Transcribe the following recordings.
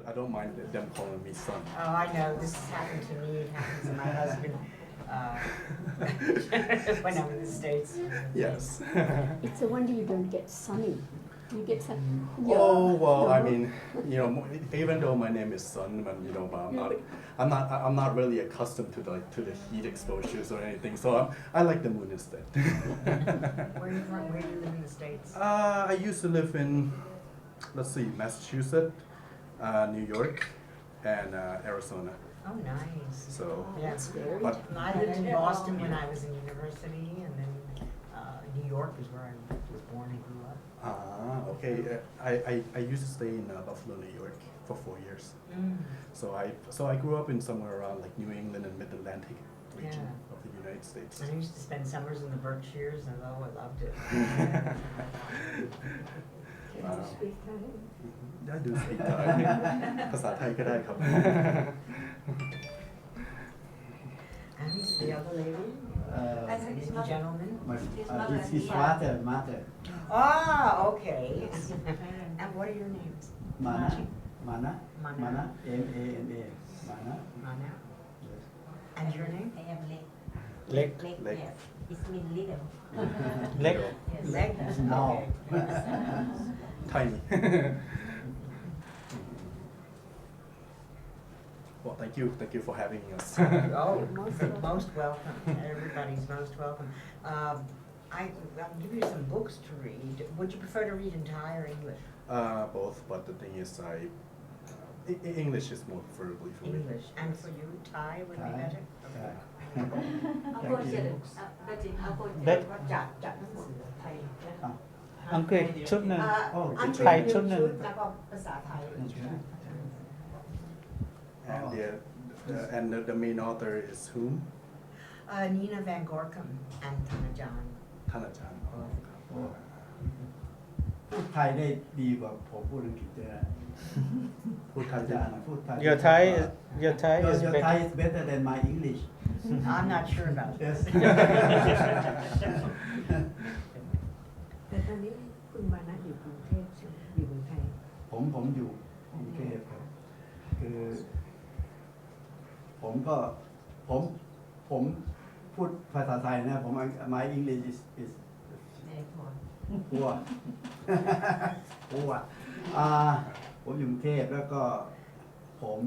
I don't mind them calling me son. Oh, I know. This has happened to me. It happens to my husband when I'm in the States. Yes. It's a wonder you don't get Sunny. You get some. Oh well, I mean, even though my name is Sun, but I'm not really accustomed to the heat exposures or anything. So I like the moon instead. Where are you from? Where do you live in the States? I used to live in, let's see, Massachusetts, New York, and Arizona. Oh, nice. So, Yeah. but I lived in Boston when I was in university, and then New York is where I was born and grew up. okay. I used to stay in Buffalo, New York for 4 years. Mm. So I grew up in somewhere around like New England and Mid-Atlantic region Yeah. of the United States. And I used to spend summers in the Berkshires, and I loved it. Can you speak Thai? ได้ดู speak Thai ภาษาไทยก็ได้ครับ And the other lady? The gentleman? His mother. Ah, okay. And what are your names? Mana. Mana. M-A-N-A. Mana. Mana. And your name? I am Leg. Leg. Leg. Yes. It means little. Leg. Yes. Leg? Small. Okay. Tiny. Well, thank you for having us. Oh, most welcome. Everybody's most welcome. I'll give you some books to read. Would you prefer to read in Thai or English? Both, but the thing is, English is more preferably for me. English. And for you, Thai would be Thai. better? Okay. เอาคนเดียวก็จริงเอาคนเดี เบ็ ยว ด ก็จัดหนังสือไทย อังกฤษชุดหนึ่ง อังกฤษ ไทยชุดหนึ่ง แล้วก็ภาษาไทย And the main author is whom? Nina Van Gorkum and Thanajan. ท่านอาจารย์อ๋อครับ พูดไทยได้ดีกว่าผมพูดอังกฤษเยอะ พูดไทย อา ได้ จารย์พูดไทย Your Thai is Your better. Thai is better than my English. I'm not sure about Yes. แต่ตอนนี้คุณมานะอยู่กรุงเทพใช่ไหมอยู่เมืองไทย ผมอยู่กรุงเทพครับคือผมพูดภาษาไทยนะผม my English is ในพอ poor poor ผมอยู่กรุงเทพแล้วก็ผม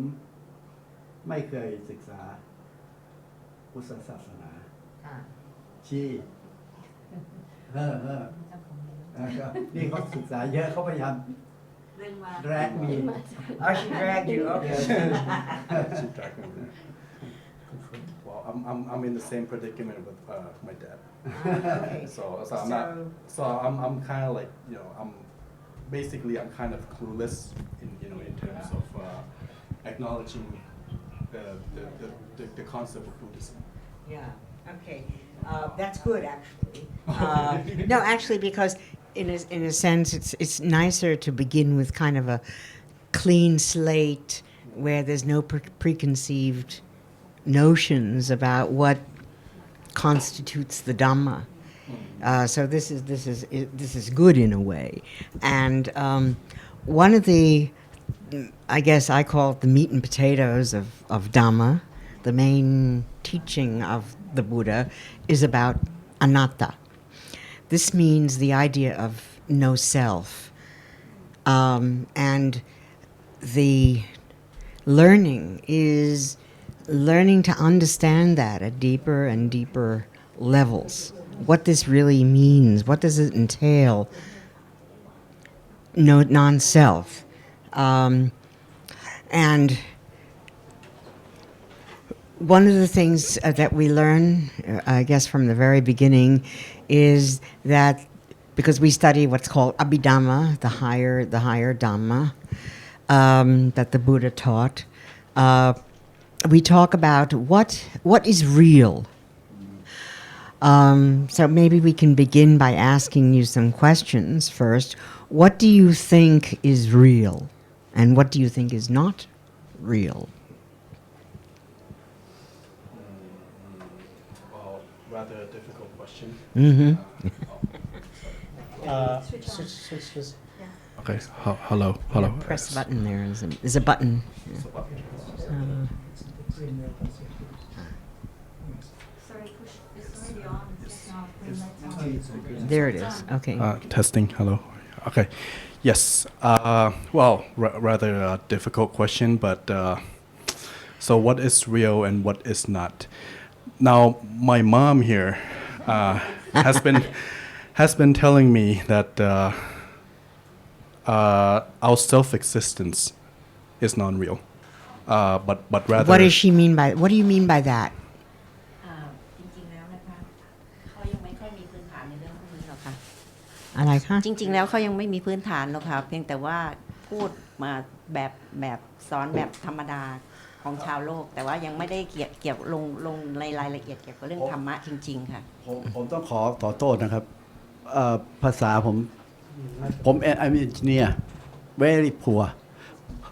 ไม่เคยศึกษาพุทธศาสนา Ah. ชี้นี่เขาศึกษาเยอะเขาพยายาม เรื่องว่า drag me Oh, she dragged you. Okay. She dragged me there. Well, I'm in the same predicament with my dad. Okay. So I'm kind of like I'm kind of clueless in terms of acknowledging the concept of Buddhism. Yeah. Okay. That's good, actually. No, actually, because in a sense, it's nicer to begin with kind of a clean slate where there's no preconceived notions about what constitutes the Dhamma. So this is good in a way, and one of the, I guess I call it the meat and potatoes of Dhamma, the main teaching of the Buddha, is about anatta. This means the idea of no self, and the learning is learning to understand that at deeper and deeper levels. What this really means, what does it entail? No, non-self. And one of the things that we learn, I guess from the very beginning, is that because we study what's called Abhidhamma, the higher Dhamma that the Buddha taught, we talk about what is real. So maybe we can begin by asking you some questions first. What do you think is real? And what do you think is not real? Well, rather a difficult question. Mm-hmm. Switch. Okay. Hello. Hello. Yeah, press the button there. There's a button. Sorry, push. It's already on. Just now. Green light's on. There it is. Okay. Testing. Hello. Okay. Yes. Well, rather a difficult question, but so what is real and what is not? Now, my mom here has been telling me that our self-existence is non-real, but rather. What does she mean by? What do you mean by that? จริงๆแล้วนะคะเขายังไม่ค่อยมีพื้นฐานในเรื่องพวกนี้หรอกค่ะ อะไรคะ จริงๆแล้วเขายังไม่มีพื้นฐานหรอกค่ะเพียงแต่ว่าพูดมาแบบสอนแบบธรรมดาของชาวโลกแต่ว่ายังไม่ได้เกี่ยวลงในรายละเอียดเกี่ยวกับเรื่องธรรมะจริงๆค่ะ ผมต้องขอโทษนะครับภาษาผมI'm engineer very poor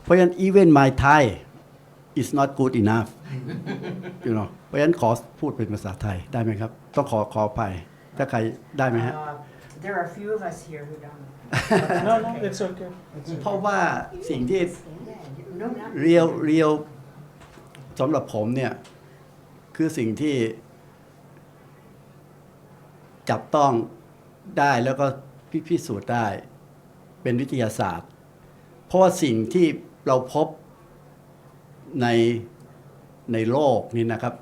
เพราะฉะนั้น even my Thai is not good enough you know เพราะฉะนั้นขอพูดเป็นภาษาไทยได้ไหมครับต้องขออภัยถ้าใครได้ไหมฮะ There are a few of us here who don't. No, it's okay. เพราะว่าสิ่งที่ No, not เรียวสำหรับผมเนี่ยคือสิ่งที่จับต้องได้แล้วก็พิสูจน์ได้เป็นวิทยาศาสตร์เพราะว่าสิ่งที่เราพบในโลกนี่นะครับ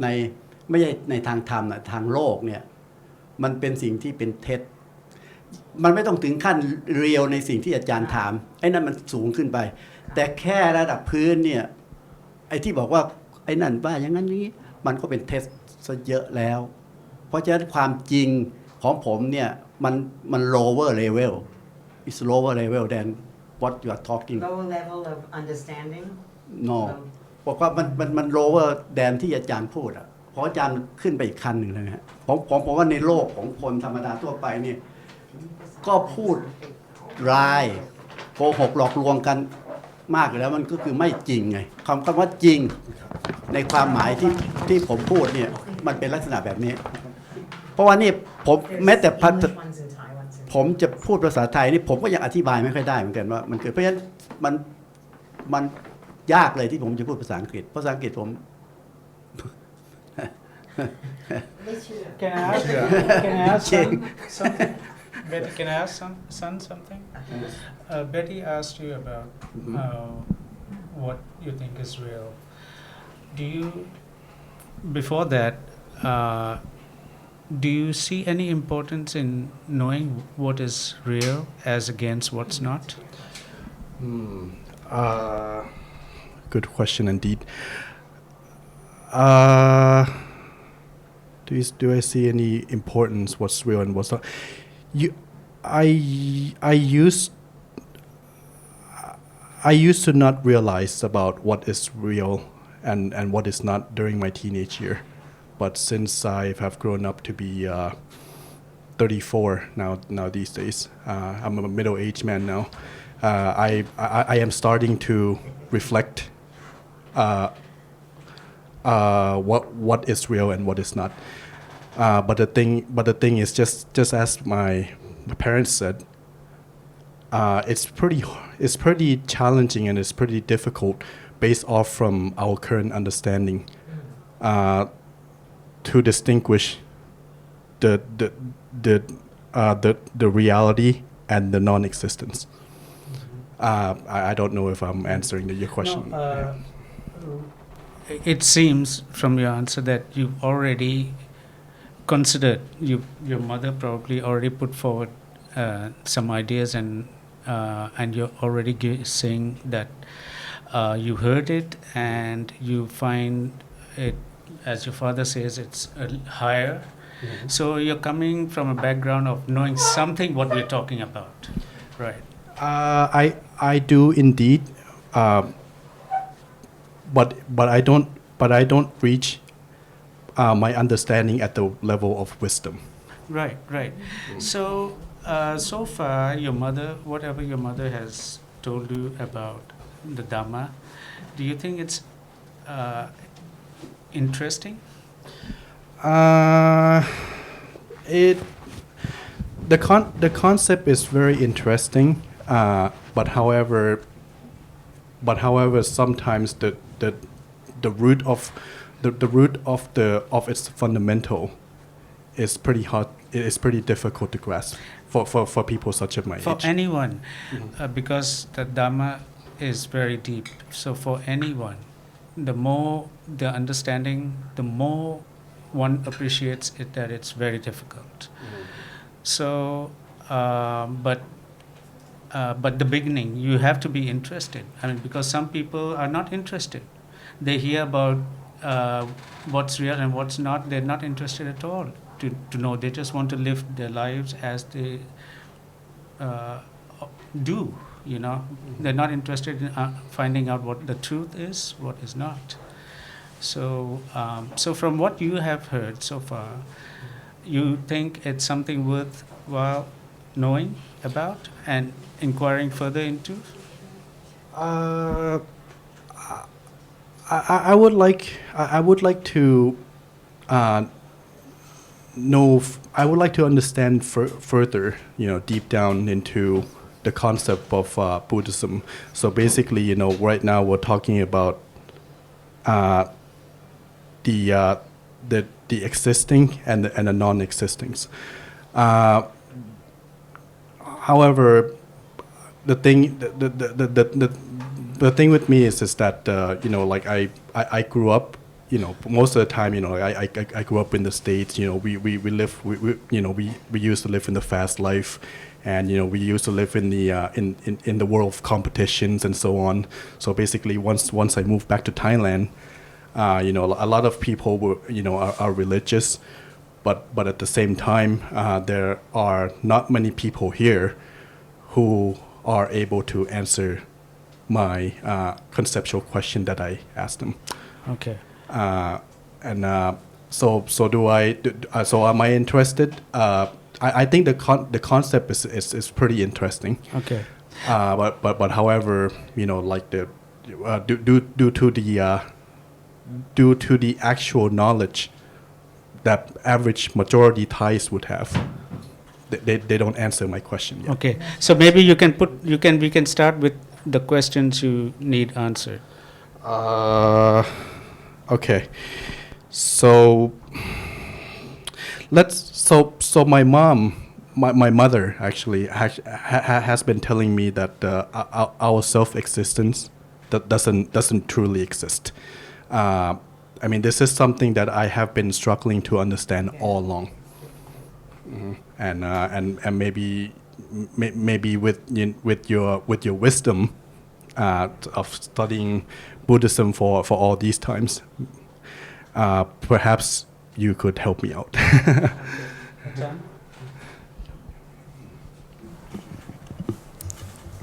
ไม่ใช่ในทางธรรมนะทางโลกเนี่ยมันเป็นสิ่งที่เป็นเท็จมันไม่ต้องถึงขั้นเรียวในสิ่งที่อาจารย์ถามไอ้นั่นมันสูงขึ้นไปแต่แค่ระดับพื้นเนี่ยไอ้ที่บอกว่าไอ้นั่นว่าอย่างนั้นนี้มันก็เป็นเท็จซะเยอะแล้วเพราะฉะนั้นความจริงของผมเนี่ยมัน lower level is lower level than what you are talking low level of understanding. no บอกว่ามัน lower than ที่อาจารย์พูดอ่ะเพราะอาจารย์ขึ้นไปอีกขั้นหนึ่งเลยฮะผมว่าในโลกของคนธรรมดาทั่วไปเนี่ยก็พูดร้ายโกหกหลอกลวงกันมากแล้วมันก็คือไม่จริงไงคำว่าจริงในความหมายที่ผมพูดเนี่ยมันเป็นลักษณะแบบนี้เพราะว่านี่ผมแม้แต่ผมจะพูดภาษาไทยนี่ผมก็ยังอธิบายไม่ค่อยได้เหมือนกันว่ามันเกิดเพราะฉะนั้นมันยากเลยที่ผมจะพูดภาษาอังกฤษภาษาอังกฤษผม Can I ask something? Betty, can I ask son something? Betty asked you about what you think is real. Before that, do you see any importance in knowing what is real as against what's not? Good question indeed. Do I see any importance what's real and what's not? I used to not realize about what is real and what is not during my teenage year, but since I have grown up to be 34 now these days, I'm a middle-aged man now. I am starting to reflect what is real and what is not. But the thing is just as my parents said, it's pretty challenging and it's pretty difficult based off from our current understanding to distinguish the reality and the non-existence. I don't know if I'm answering your question. No, it seems from your answer that you've already considered, your mother probably already put forward some ideas and you're already saying that you heard it and you find it, as your father says, it's higher. Mm-hmm. So you're coming from a background of knowing something what we're talking about, right? I do indeed, but I don't reach my understanding at the level of wisdom. Right. So so far, whatever your mother has told you about the Dhamma, do you think it's interesting? The concept is very interesting. But however, sometimes the root of its fundamental is pretty hard. It is pretty difficult to grasp for people such as my For age. anyone, because the Dhamma is very deep. So for anyone, the more the understanding, the more one appreciates it that it's very difficult. So, but the beginning, you have to be interested. I mean, because some people are not interested. They hear about what's real and what's not. They're not interested at all to know. They just want to live their lives as they do. You know, they're not interested in finding out what the truth is, what is not. So, so from what you have heard so far, you think it's something worthwhile knowing about and inquiring further into? I would like to know. I would like to understand further. You know, deep down into the concept of Buddhism. So basically, you know, right now we're talking about the existing and the non-existing. However, the thing with me is that you know, like I grew up, you know, most of the time, you know, I grew up in the States. You know, we live, you know, we used to live in the fast life, and you know, we used to live in the in the world of competitions and so on. So basically, once I moved back to Thailand, you know, a lot of people were, you know, are religious, but at the same time, there are not many people here who are able to answer my conceptual question that I asked them. Okay. So am I interested? I think the concept is pretty interesting. Okay. But however, you know, like due to the actual knowledge that average majority Thais would have, they don't answer my question yet. Okay. So maybe we can start with the questions you need answered. Okay. So my mother actually has been telling me that our self-existence doesn't truly exist. I mean, this is something that I have been struggling to understand all along. And maybe with your wisdom of studying Buddhism for all these times, perhaps you could help me out.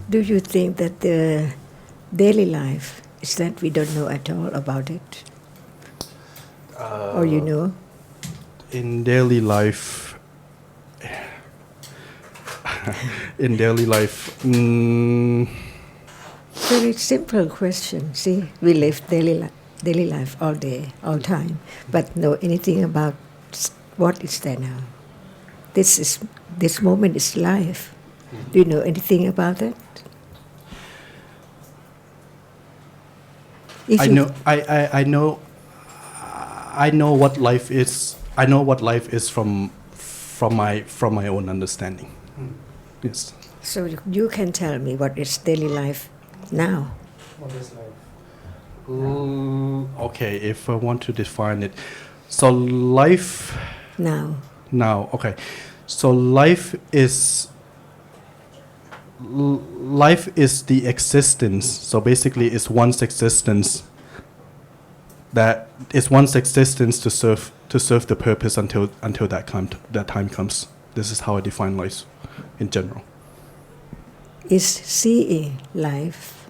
Do you think that the daily life is that we don't know at all about it? Or you know? In daily life, Very simple question. See, we live daily life all day, all time, but know anything about what is there now? This moment is life. Do you know anything about it? I know what life is. I know what life is from my own understanding. Yes. So you can tell me what is daily life now. What is life? Okay, if I want to define it, so life Now. okay, so life is the existence. So basically, it's one's existence. That is one's existence to serve the purpose until that time comes. This is how I define life in general. Is seeing life.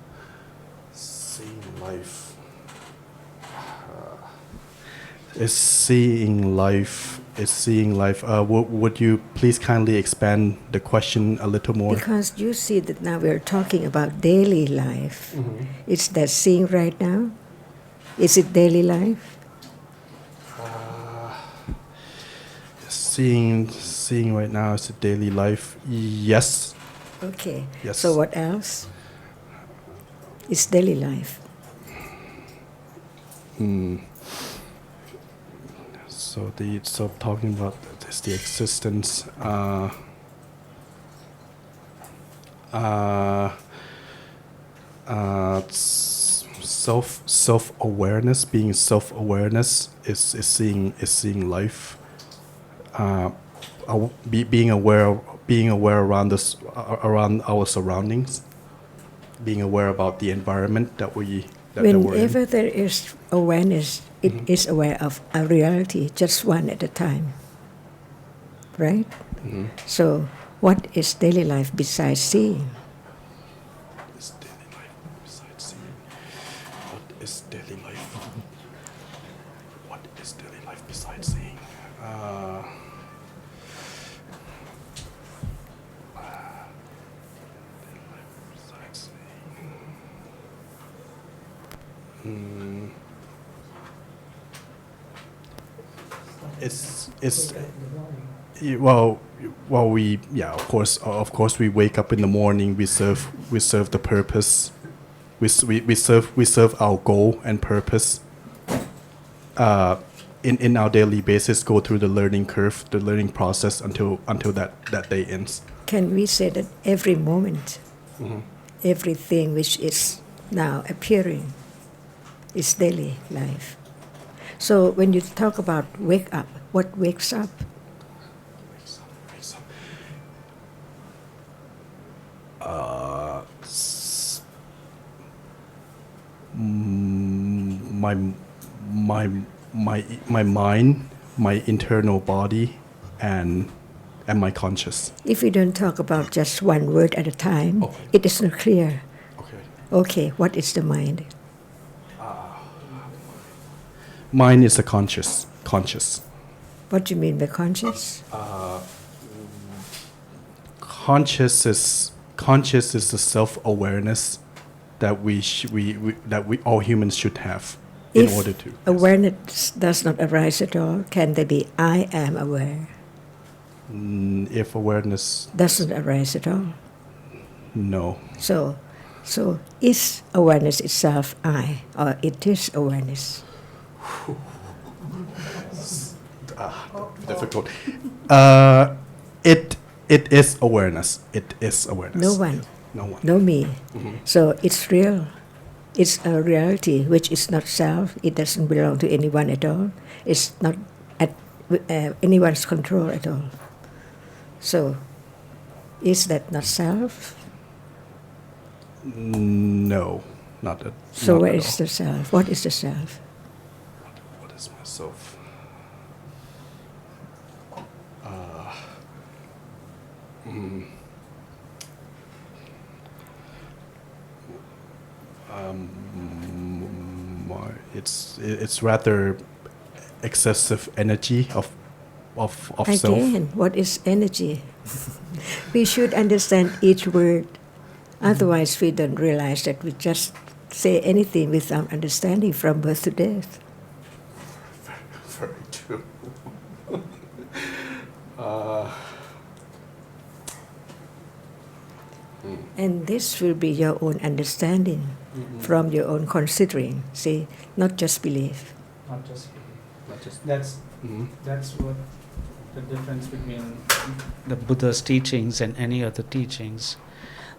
Seeing life. Is seeing life. Would you please kindly expand the question a little more? Because you see that now we're talking about daily life. Mm-hmm. Is that seeing right now? Is it daily life? Seeing right now is a daily life. Yes, Okay. Yes. So what else? It's daily life. So talking about this, the existence. Self awareness. Being self awareness is seeing life. Being aware around this, around our surroundings. Being aware about the environment that we're in. Whenever there is awareness, it is aware of a reality, just one at a time. Right? So, what is daily life besides seeing? Is daily life besides seeing? What is daily life? What is daily life besides seeing? Besides seeing. It's well, of course we wake up in the morning, we serve the purpose, we serve our goal and purpose. In our daily basis, go through the learning curve, the learning process until that day ends. Can we say that every moment, everything which is now appearing is daily life? So when you talk about wake up, what wakes up? My mind, my internal body, and my conscious. If we don't talk about just one word at a time, Okay. it is not clear. Okay. Okay, what is the mind? Mind is a conscious. What do you mean by conscious? Conscious is the self-awareness that we all humans should have in If order to. awareness does not arise at all, can there be I am aware? If awareness, Doesn't arise at all. no. So is awareness itself I, or it is awareness? Difficult. It is awareness. It is awareness. No one, No one. no me. So it's real. It's a reality which is not self. It doesn't belong to anyone at all. It's not at anyone's control at all. So is that not self? No, not that. So not where at is all. the self? What is the self? What is myself? It's rather excessive energy of self. Again, what is energy? We should understand each word. Otherwise, we don't realize that we just say anything without understanding from birth to death. Very true. And this will be your own understanding from your own considering. See, not just belief. Not just that's what the difference between the Buddha's teachings and any other teachings.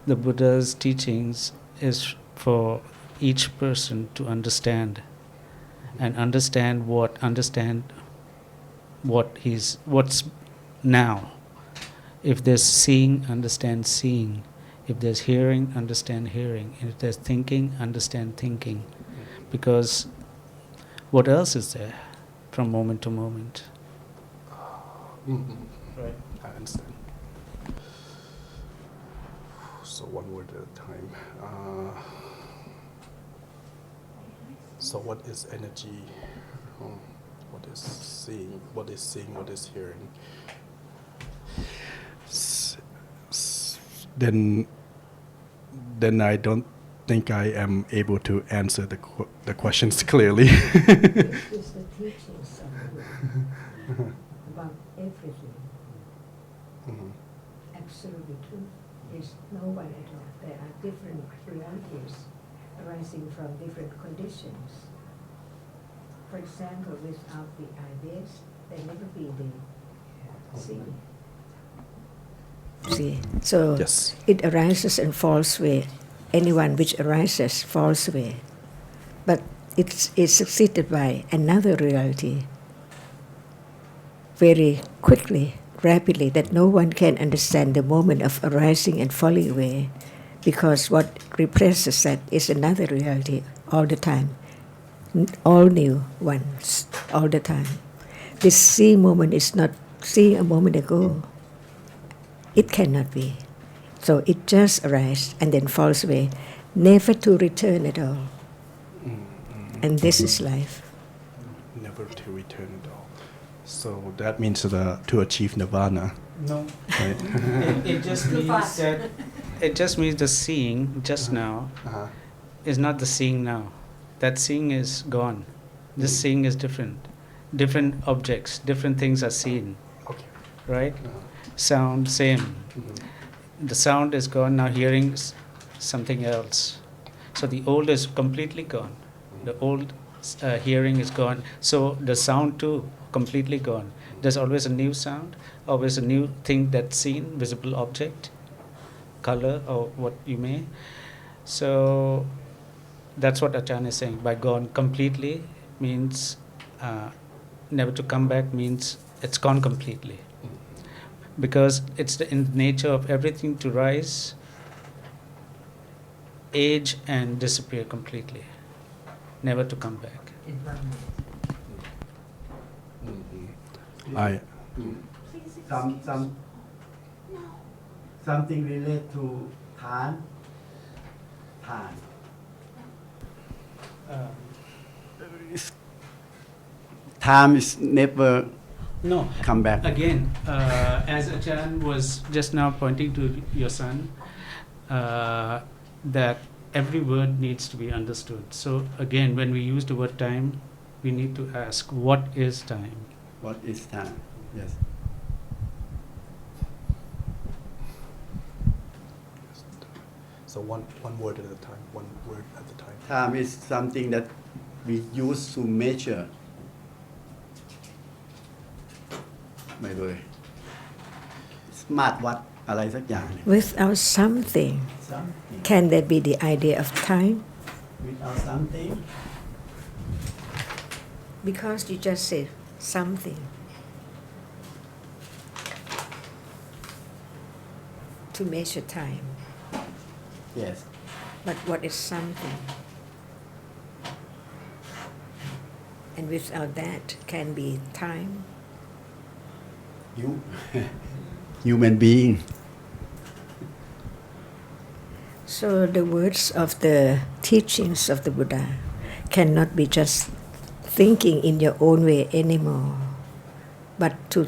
The Buddha's teachings is for each person to understand what's now. If there's seeing, understand seeing. If there's hearing, understand hearing. If there's thinking, understand thinking. Because what else is there from moment to moment? Right. I understand. So one word at a time. So what is energy? What is seeing? What is seeing? What is hearing? Then I don't think I am able to answer the questions clearly. This is the teachings of the Buddha about everything. Absolutely true. is no one at all. There are different realities arising from different conditions. For example, without the ideas, there never be the seeing. See, so Yes. it arises and falls away. Anyone which arises falls away. But it's succeeded by another reality very quickly, rapidly, that no one can understand the moment of arising and falling away, because what represses that is another reality all the time, all new ones, all the time. This seeing moment is not seeing a moment ago. It cannot be. So it just arises and then falls away, never to return at all. And this is life. Never to return at all. So that means to achieve nirvana. No. Right? It just means that it just means the seeing just now Uh-huh. is not the seeing now. That seeing is gone. This seeing is different. Different objects, different things are seen, Okay. right? Uh-huh. Sound, same. Mhm. The sound is gone, now hearing something else. So the old is completely gone. The old hearing is gone. So the sound too, completely gone. There's always a new sound, always a new thing that's seen, visible object, color, or what you may. So that's what Ajarn is saying. By gone completely means never to come back, means it's gone completely. Because it's in the nature of everything to rise, age, and disappear completely. Never to come back. I something related to Than. Time is never No. come back. Again, as Ajarn was just now pointing to your son, that every word needs to be understood. So again, when we use the word time, we need to ask, what is time? What is time? Yes. so one word at a time. One word at a time. Time is something that we use to measure. ไม่รู้เลยมาตรวัดอะไรสักอย่างเนี่ย Without something, something can there be the idea of time? without something Because you just said something. To measure time. yes But what is something? And without that can be time. you human being So the words of the teachings of the Buddha cannot be just thinking in your own way anymore, but to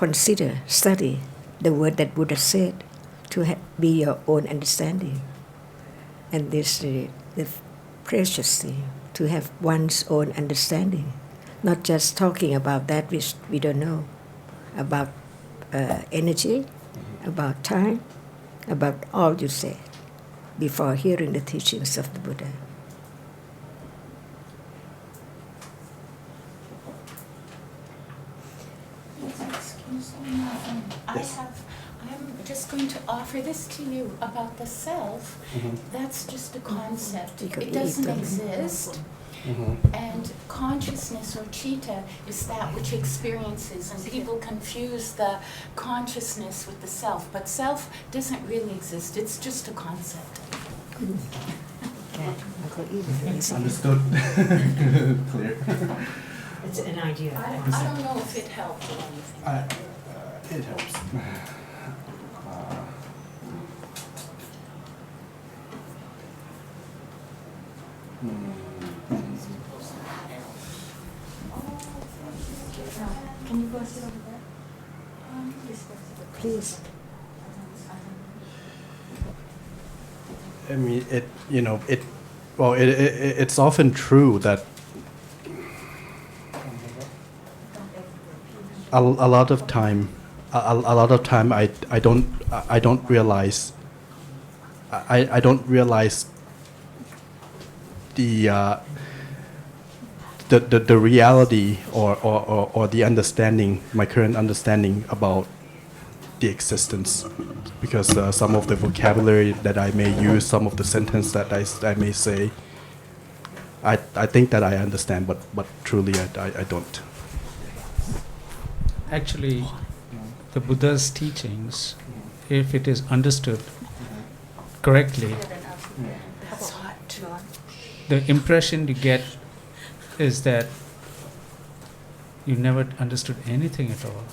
consider, study the word that Buddha said, to be your own understanding. And this is the precious thing, to have one's own understanding, not just talking about that which we don't know, about energy, about time, about all you said before hearing the teachings of the Buddha. Excuse me, I'm just going to offer this to you about the self. That's just a concept. It doesn't exist. And consciousness or citta is that which experiences, and people confuse the consciousness with the self. But self doesn't really exist. It's just a concept. Understood. Clear. It's an idea. I don't know if it helped or anything. It helps. Can you go sit over there? Please. I mean, it's often true that a lot of time I don't realize I don't realize the reality or the understanding, my current understanding about the existence, because some of the vocabulary that I may use, some of the sentence that I may say, I think that I understand, but truly I don't. Actually, the Buddha's teachings, if it is understood correctly, That's hot. the impression you get is that you never understood anything at all.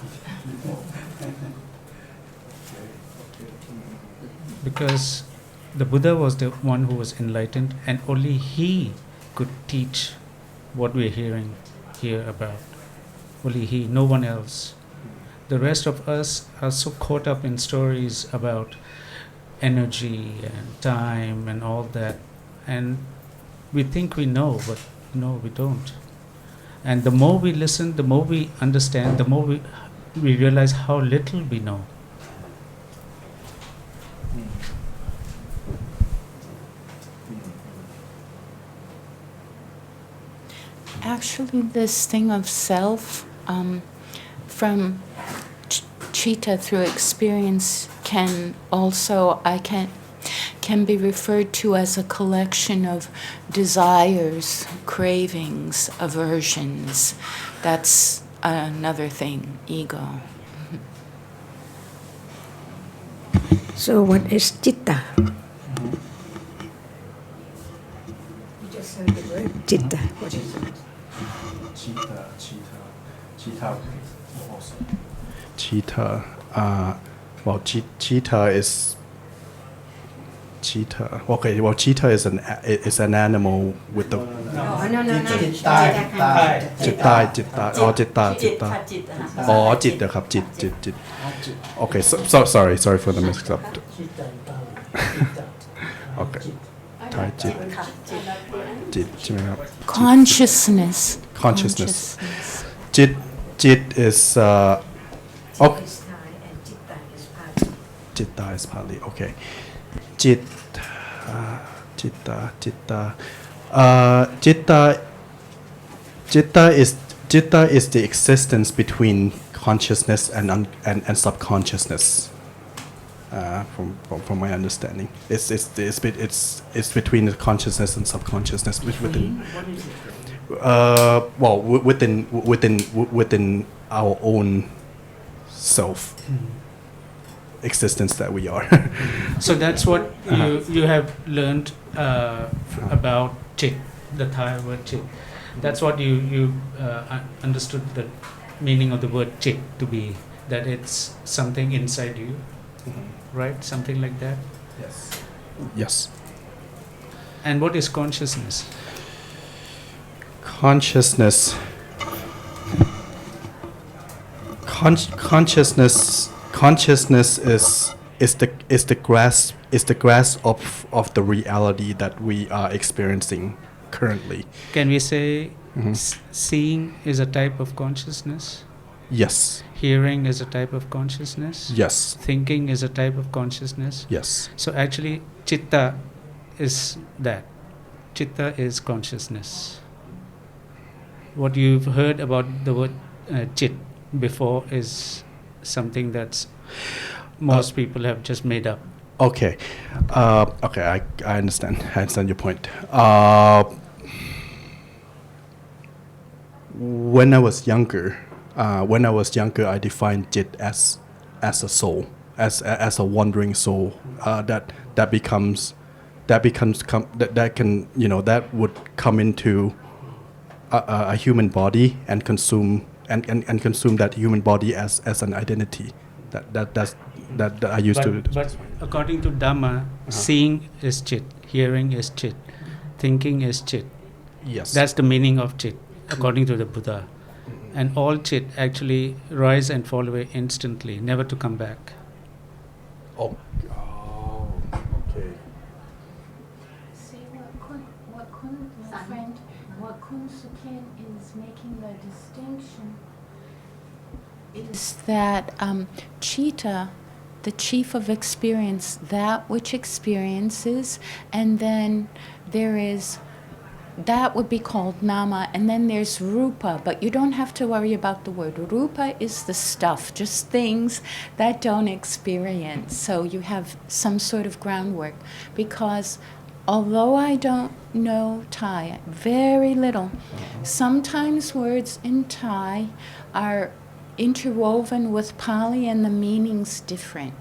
Because the Buddha was the one who was enlightened, and only he could teach what we're hearing here about. Only he, no one else. The rest of us are so caught up in stories about energy and time and all that, and we think we know, but no, we don't. And the more we listen, the more we understand, the more we realize how little we know. Actually, this thing of self, from Chitta through experience, can be referred to as a collection of desires, cravings, aversions. That's another thing, ego. So what is citta? You just heard the word citta. What is it? Cheetah. Well, cheetah is cheetah. Okay, well, cheetah is an animal with the No.จิตตา อ๋อจิตตา อ๋อจิตนะครับจิต Okay, so sorry for the mix up. Okay, Thai จิตใช่ไหมครับ Consciousness. Jit is okay. Is Thai and citta is part. Jitta is Pali. Okay. Jitta is the existence between consciousness and subconsciousness. From my understanding, it's between the consciousness and subconsciousness within. Well, within our own self existence that we are. So that's what you have learned about chit, the Thai word chit. That's what you understood the meaning of the word chit to be, that it's something inside you, right? Something like that. Yes. And what is consciousness? Consciousness is the grasp of the reality that we are experiencing currently. Can we say seeing is a type of consciousness? Yes. Hearing is a type of consciousness? Yes. Thinking is a type of consciousness? Yes. So actually, chitta is that. Chitta is consciousness. What you've heard about the word chit before is something that's most people have just made up. Okay. Okay, I understand. I understand your point. When I was younger, I defined Jit as a soul, as a wandering soul that would come into a human body and consume that human body as an identity. That I used to. But according to Dhamma, seeing is chit, hearing is chit, thinking is chit. Yes. That's the meaning of chit, according to the Buddha. And all chit actually rise and fall away instantly, never to come back. Oh, okay. See, what Kun Sujin is making the distinction is that chitta the chief of experience, that which experiences, and then there is, that would be called nama, and then there's rupa, but you don't have to worry about the word. Rupa is the stuff, just things that don't experience. So you have some sort of groundwork, because although I don't know Thai, very little, sometimes words in Thai are interwoven with Pali and the meaning's different.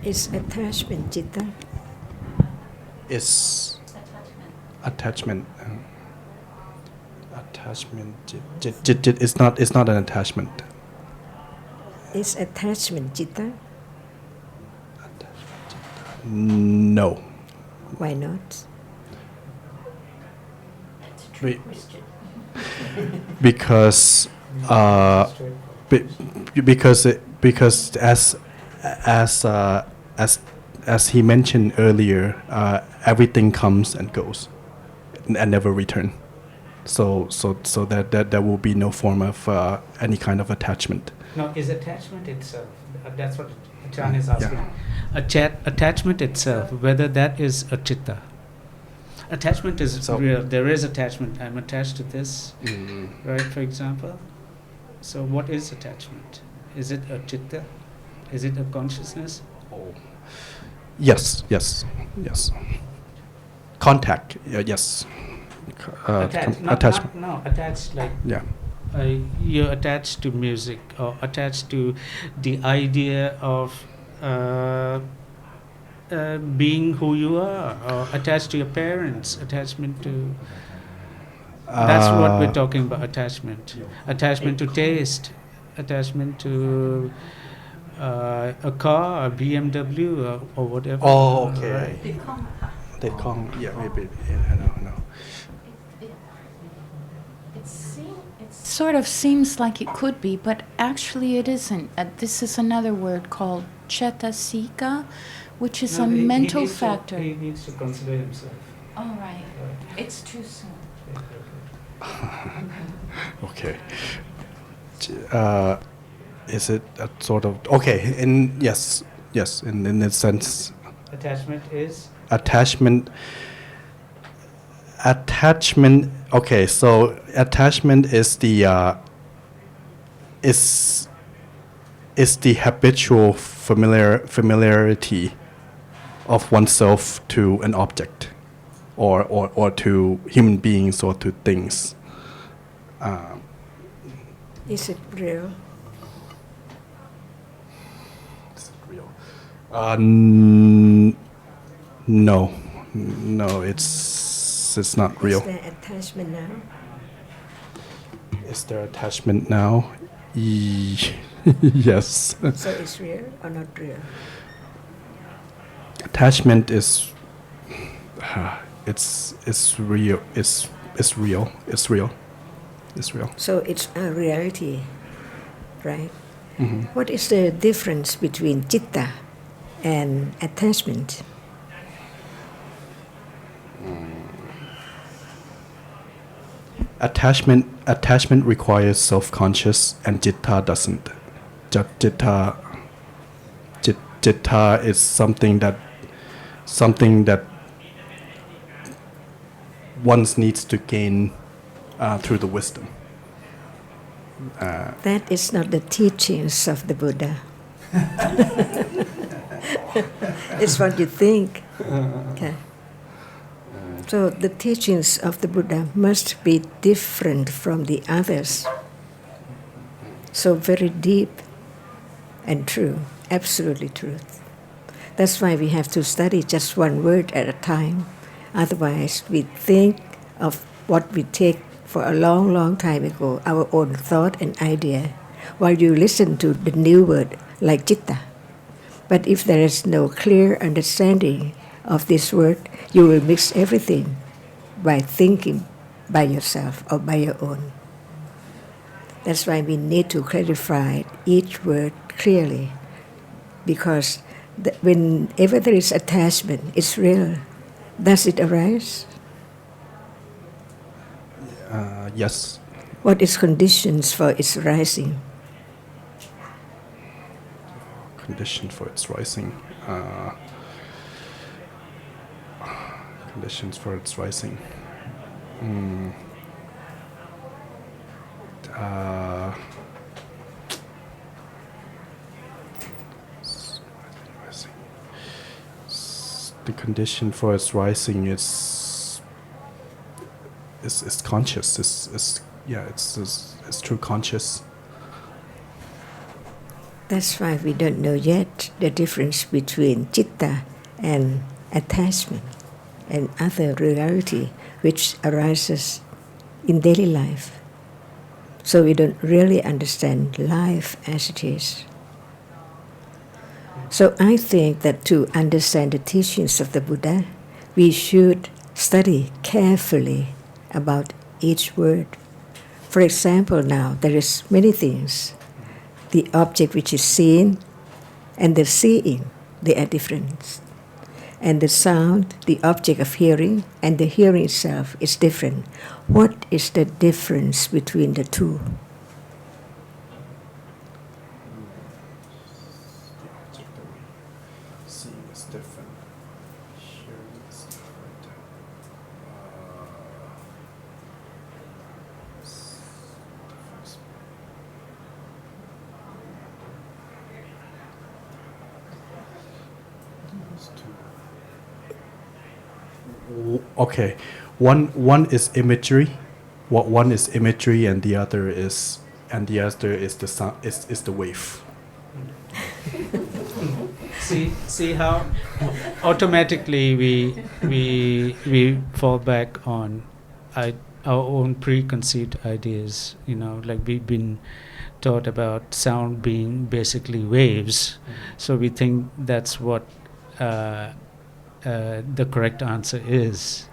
Is attachment citta? Is attachment. Attachment. It's not an attachment. Is attachment citta? No. Why not? Because because as he mentioned earlier, everything comes and goes and never return. So that there will be no form of any kind of attachment. No, is attachment itself? That's what Ajarn is asking. Attachment itself, whether that is a chitta. Attachment is real. There is attachment. I'm attached to this, right? For example. So what is attachment? Is it a chitta? Is it a consciousness? Oh. Yes. Contact. Yes. Attachment. Attached like. Yeah. You're attached to music, or attached to the idea of being who you are, or attached to your parents, attachment to... That's what we're talking about, attachment. Attachment to taste, attachment to a car, a BMW, or whatever. Oh, okay. Right. They come. Yeah, maybe. I know. It sort of seems like it could be, but actually it isn't. This is another word called chetasika, which is a mental factor. He needs to consider himself. All right. It's too soon. Okay. Is it a sort of okay? Yes. In a sense. Attachment is. Attachment. Okay, so attachment is the is the habitual familiarity of oneself to an object, or to human beings, or to things. Is it real? Is it real? No, it's not real. Is there attachment now? Is there attachment now? Yes. So it's real or not real? Attachment is it's real. It's real. So it's a reality, right? Mm-hmm. What is the difference between citta and attachment? Attachment requires self-conscious, and citta doesn't. Citta is something that one needs to gain through the wisdom. That is not the teachings of the Buddha. It's what you think. Okay. So the teachings of the Buddha must be different from the others. So very deep and true, absolutely true. That's why we have to study just one word at a time. Otherwise, we think of what we take for a long, long time ago, our own thought and idea, while you listen to the new word like citta. But if there is no clear understanding of this word, you will mix everything by thinking by yourself or by your own. That's why we need to clarify each word clearly, because whenever there is attachment, it's real. Does it arise? Yes. What is conditions for its rising? Condition for its rising. Conditions for its rising. The condition for its rising is conscious. It's true conscious. That's why we don't know yet the difference between citta and attachment and other reality which arises in daily life. So we don't really understand life as it is. So I think that to understand the teachings of the Buddha, we should study carefully about each word. For example, now there is many things. The object which is seen and the seeing, they are different. And the sound, the object of hearing, and the hearing itself is different. What is the difference between the two? Seeing is different. Hearing is different. Okay, one is imagery. One is imagery, and the other is the sound. Is the wave. See how automatically we fall back on our own preconceived ideas. Like we've been taught about sound being basically waves, so we think that's what the correct answer is.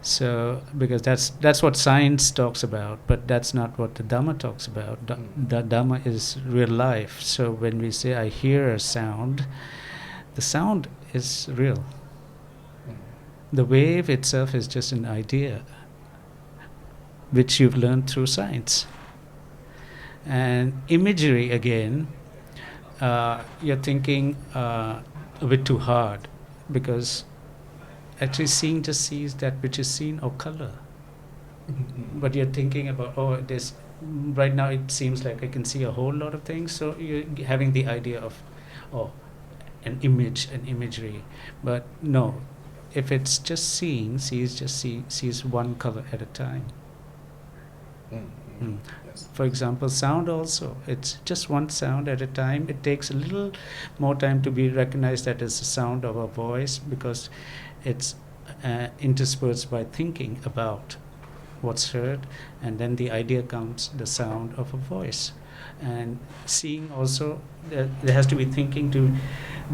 So because that's what science talks about, but that's not what the Dhamma talks about. The Dhamma is real life. So when we say I hear a sound, the sound is real. The wave itself is just an idea which you've learned through science. And imagery again, you're thinking a bit too hard, because actually seeing just sees that which is seen or color. But you're thinking about, this right now it seems like I can see a whole lot of things, so you're having the idea of an image, an imagery. But no, if it's just seeing, sees one color at a time. Yes. For example, sound also, it's just one sound at a time. It takes a little more time to be recognized that it's the sound of a voice, because it's interspersed by thinking about what's heard, and then the idea comes, the sound of a voice. And seeing also, there has to be thinking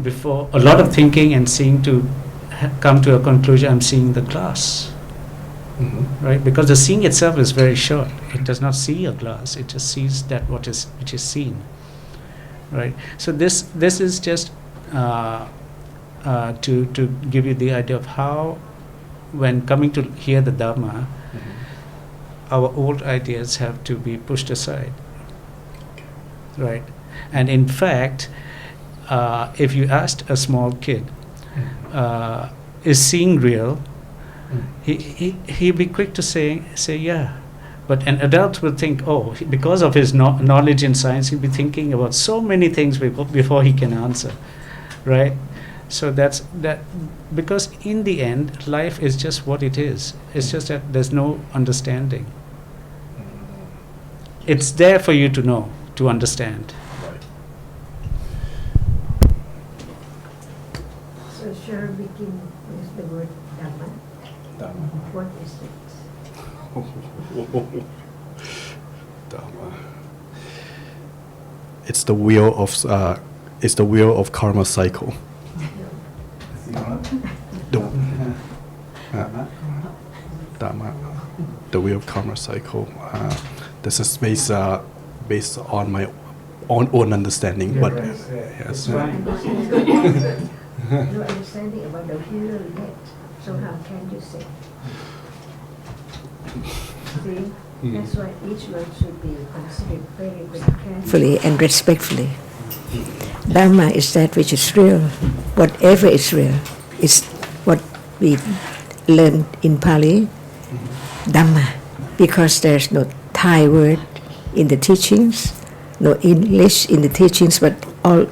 before, a lot of thinking and seeing to come to a conclusion. I'm seeing the glass. Right, because the seeing itself is very short. It does not see a glass. It just sees that which is seen. Right. So this is just to give you the idea of how, when coming to hear the Dhamma, our old ideas have to be pushed aside. Right. And in fact, if you asked a small kid, is seeing real? He'd be quick to say yeah, but an adult will think, because of his knowledge in science, he'll be thinking about so many things before he can answer, right? So that's that, because in the end, life is just what it is. It's just that there's no understanding. It's there for you to know, to understand. So shall we begin with the word Dhamma? What is it? Dhamma. It's the wheel of karma cycle. Dhamma, the wheel of karma cycle. This is based on my own understanding, but yes. No understanding about the wheel yet. So how can you say? See, That's why each word should be considered very, very carefully and respectfully. Dhamma is that which is real. Whatever is real is what we learn in Pali, Dhamma, because there's no Thai word in the teachings, no English in the teachings, but all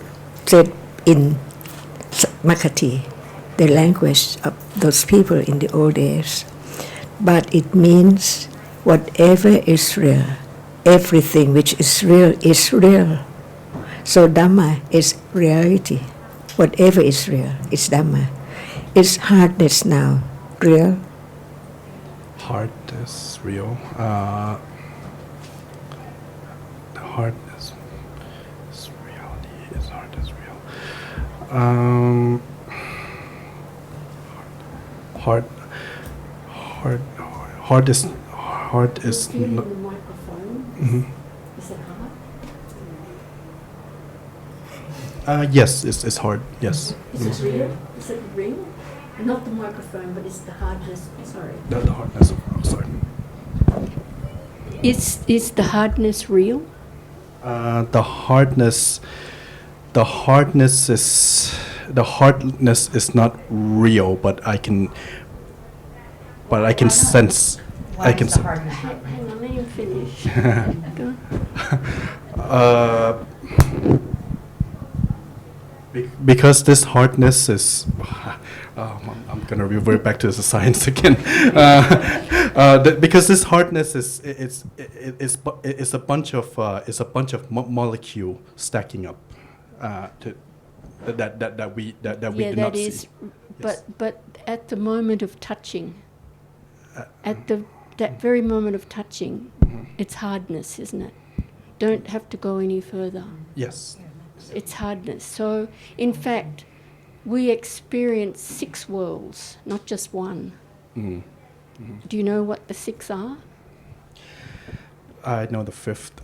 said in Makati, the language of those people in the old days. But it means whatever is real, everything which is real is real. So Dhamma is reality. Whatever is real is Dhamma. Is hardness now real? Hardness real. Hardness is reality. Is hardness real? Hard is not. The microphone. Mhm. Is it hard? Yes, it's hard. Yes. Is it real? Is it real? Not the microphone, but it's the hardness. Sorry. The hardness. Sorry. Is the hardness real? The hardness is not real, but I can sense. I can. Hang on, let him finish. Go on. Because this hardness is, I'm gonna revert back to the science again. Because this hardness is a bunch of molecule stacking up that we do not see. But at the moment of touching, that very moment of touching, it's hardness, isn't it? Don't have to go any further. Yes. It's hardness. So, in fact, we experience 6 worlds, not just one. Do you know what the 6 are? I know the 5th.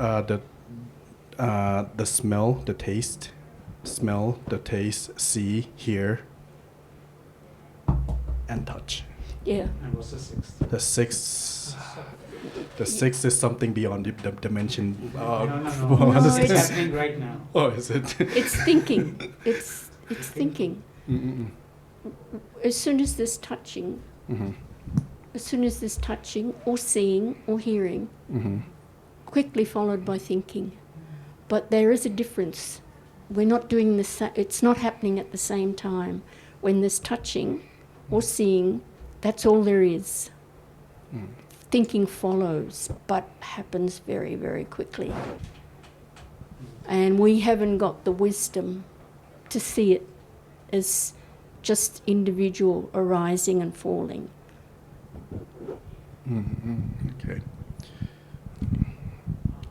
The smell, the taste, see, hear, and touch. Yeah. And what's the 6th? The sixth is something beyond the dimension. No, what is it's this? happening right now. Oh, is it? It's thinking. It's thinking. As soon as there's touching, or seeing or hearing, quickly followed by thinking. But there is a difference. We're not doing it's not happening at the same time. When there's touching or seeing, that's all there is. Thinking follows, but happens very, very quickly. And we haven't got the wisdom to see it as just individual arising and falling. Okay.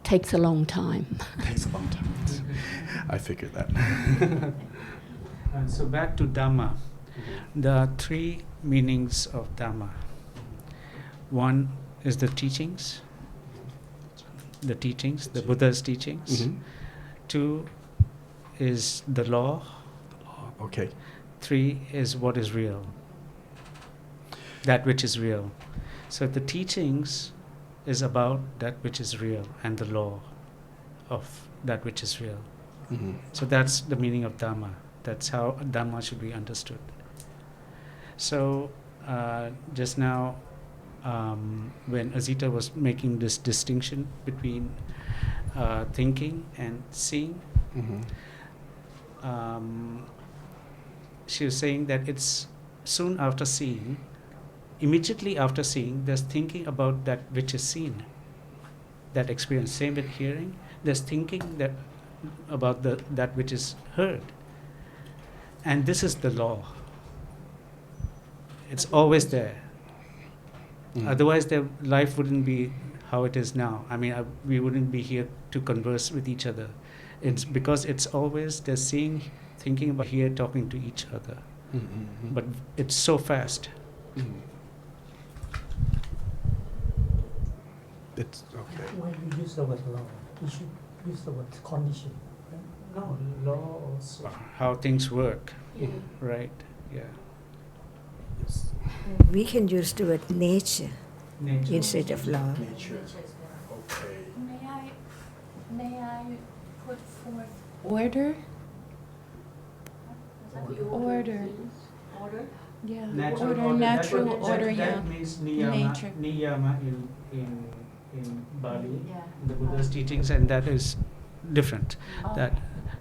Takes a long time. Takes a long time. I figured that. So back to Dhamma. There are 3 meanings of Dhamma. One is the teachings, the Buddha's teachings. 2 is the law. Okay. 3 is what is real, that which is real. So the teachings is about that which is real and the law of that which is real. So that's the meaning of Dhamma. That's how Dhamma should be understood. So just now, when Azita was making this distinction between thinking and seeing, she was saying that it's soon after seeing, immediately after seeing, there's thinking about that which is seen, that experience. Same with hearing, there's thinking about that which is heard. And this is the law. It's always there. Otherwise, their life wouldn't be how it is now. I mean, we wouldn't be here to converse with each other. It's because it's always they're seeing, thinking about here, talking to each other. But it's so fast. It's okay. When we use the word law, we should use the word condition. Right? No, law also. How things work, right? Yeah. Yes. We can use the word nature Nature. instead of law. Nature. put forth order. Order. Yeah. Natural order. That means niyama. Nature. Niyama in Bali, the Buddha's teachings, and that is different. That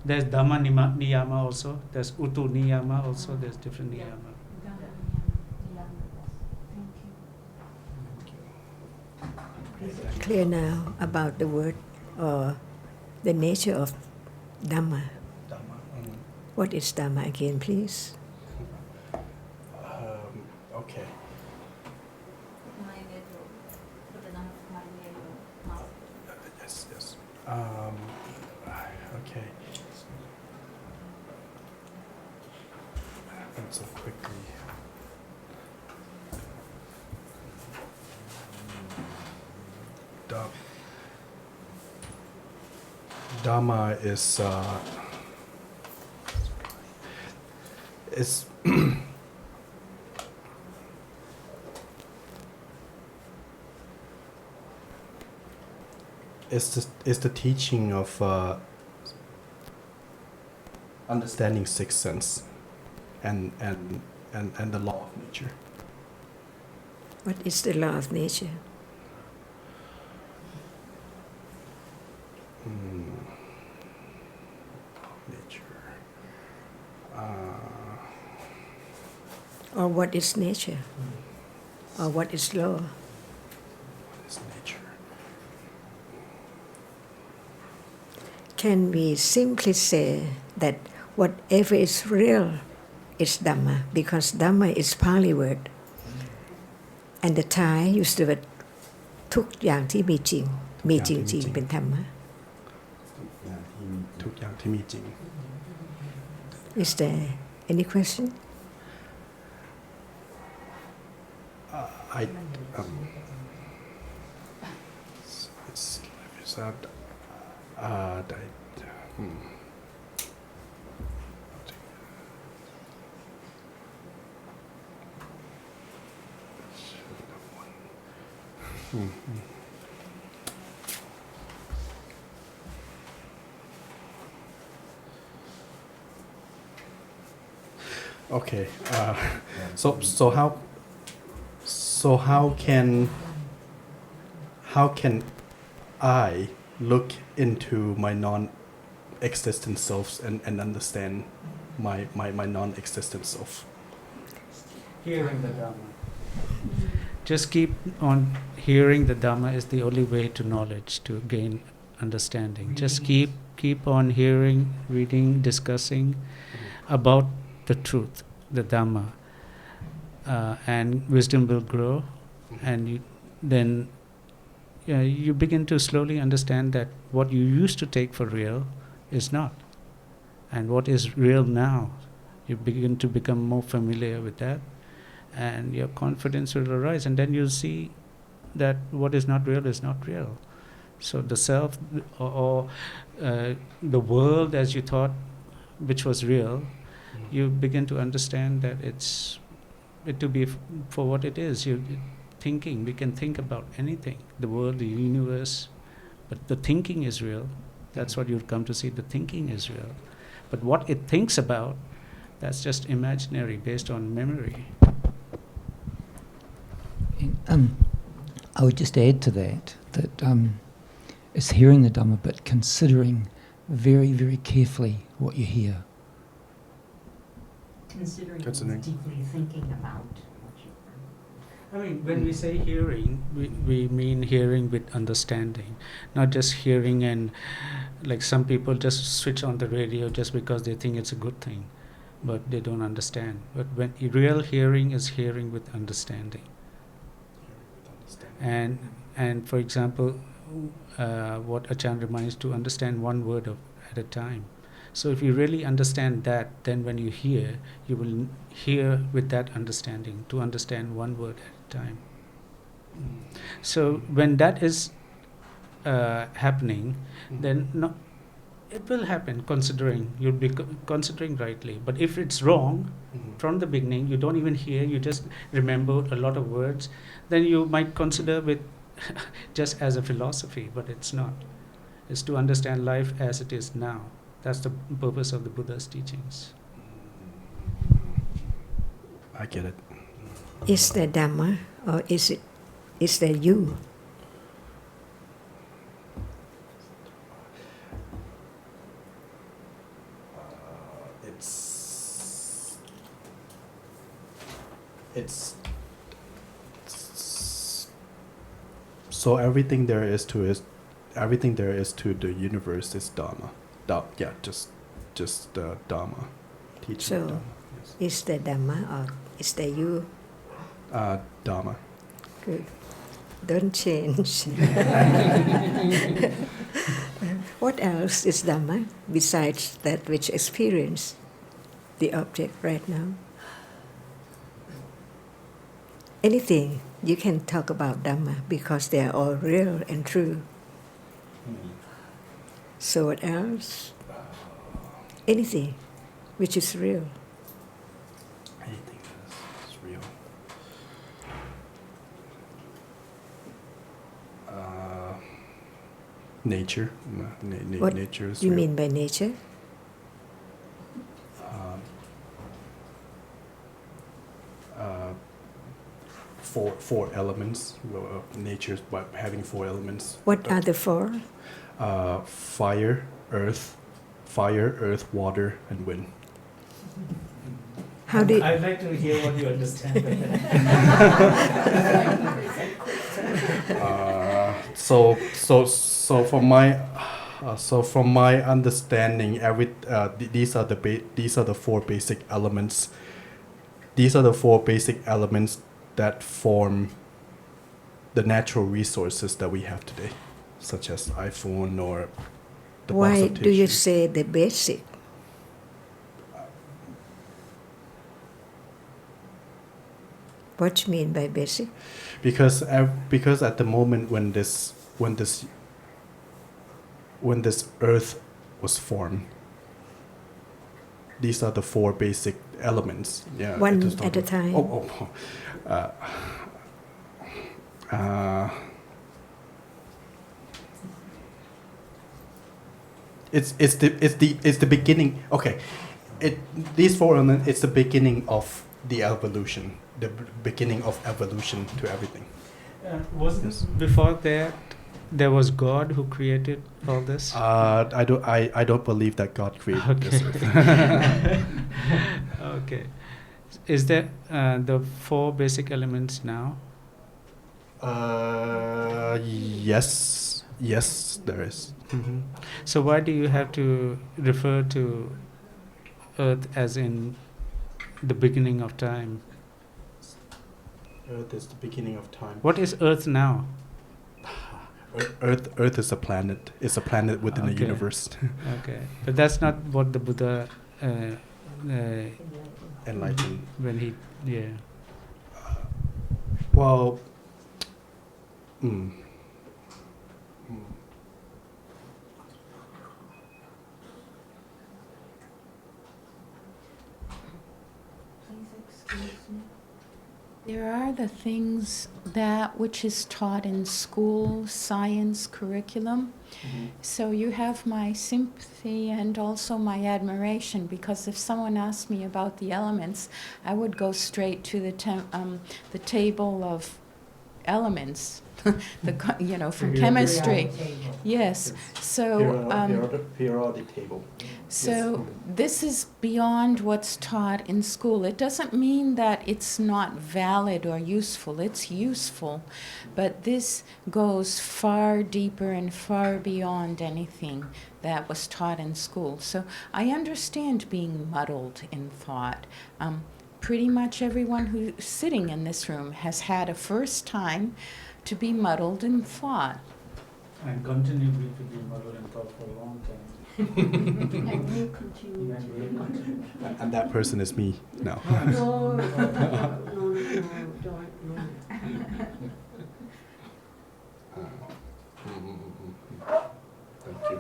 there's Dhamma niyama also. There's Utu niyama also. There's different niyama. Clear now about the word or the nature of Dhamma. Dhamma. What is Dhamma again, please? Okay. Yes, yes. Okay. And so quickly. Dhamma is is the teaching of understanding sixth sense and the law of nature. What is the law of nature? Nature. Or what is nature? Or what is law? What is nature? Can we simply say that whatever is real is Dhamma? Because Dhamma is Pali word. And the Thai used the word ทุกอย่างที่มีจริง มีจริงๆเป็นธรรมะ ทุกอย่างที่มีจริง Is there any question? Okay. So how can I look into my non-existent selves and understand my non-existent self? Hearing the Dhamma. Just keep on hearing the Dhamma is the only way to knowledge, to gain understanding. Just keep on hearing, reading, discussing about the truth, the Dhamma, and wisdom will grow, and then you begin to slowly understand that what you used to take for real is not, and what is real now, you begin to become more familiar with that, and your confidence will arise, and then you'll see that what is not real is not real. So the self or the world as you thought, which was real, you begin to understand that it's to be for what it is. Thinking, we can think about anything, the world, the universe, but the thinking is real. That's what you'll come to see, the thinking is real. But what it thinks about, that's just imaginary, based on memory. I would just add to that it's hearing the Dhamma, but considering very, very carefully what you hear. Considering. Deeply thinking about what you heard. I mean, when we say hearing, we mean hearing with understanding, not just hearing and like some people just switch on the radio just because they think it's a good thing, but they don't understand. But when real hearing is hearing with understanding. And for example, what Ajarn reminds to understand one word at a time. So if you really understand that, then when you hear, you will hear with that understanding, to understand one word at a time. So when that is happening, then it will happen considering, you'll be considering rightly. But if it's wrong, from the beginning, you don't even hear, you just remember a lot of words, then you might consider with just as a philosophy, but it's not. is to understand life as it is now. That's the purpose of the Buddha's teachings. I get it. Is there Dhamma or is there you? It's so everything there is to the universe is Dhamma. Just Dhamma. Teaching So, Dhamma. Yes. is there Dhamma or is there you? Dhamma. Good. Don't change. What else is Dhamma besides that which experience the object right now? Anything you can talk about Dhamma because they are all real and true. So what else? Anything which is real. Anything that is real. Nature. What Nature is you real. mean by nature? Four elements. Nature's by having 4 elements. What are the 4? Fire, earth, water, and wind. How do you, I'd like to hear what you understand by that. So from my understanding, these are the 4 basic elements. These are the 4 basic elements that form the natural resources that we have today, such as iPhone or the box why of do you tissue. say the basic? What do you mean by basic? Because at the moment when this earth was formed, these are the 4 basic elements. Yeah, One it is at a time. It's the beginning. Okay, these 4 elements. It's the beginning of the evolution. The beginning of evolution to everything. Wasn't Yes. before that there was God who created all this? I don't believe that God created this earth. Okay. Is there the 4 basic elements now? Yes, there is. Mm-hmm. So why do you have to refer to Earth as in the beginning of time? Earth is the beginning of time. What is Earth now? Earth is a planet. It's a planet within the Okay. universe. Okay, but that's not what the Buddha Enlightened. when he Well, Please excuse me. There are the things that which is taught in school, science curriculum. So you have my sympathy and also my admiration, because if someone asked me about the elements, I would go straight to the table of elements, from chemistry. Yes. So periodic table. so this is beyond what's taught in school. It doesn't mean that it's not valid or useful. It's useful, but this goes far deeper and far beyond anything that was taught in school. So I understand being muddled in thought. Pretty much everyone who's sitting in this room has had a first time to be muddled in thought. and continue to be muddled in thought for a long time. And you continue to be And that person is me now. No, don't, no. Thank you.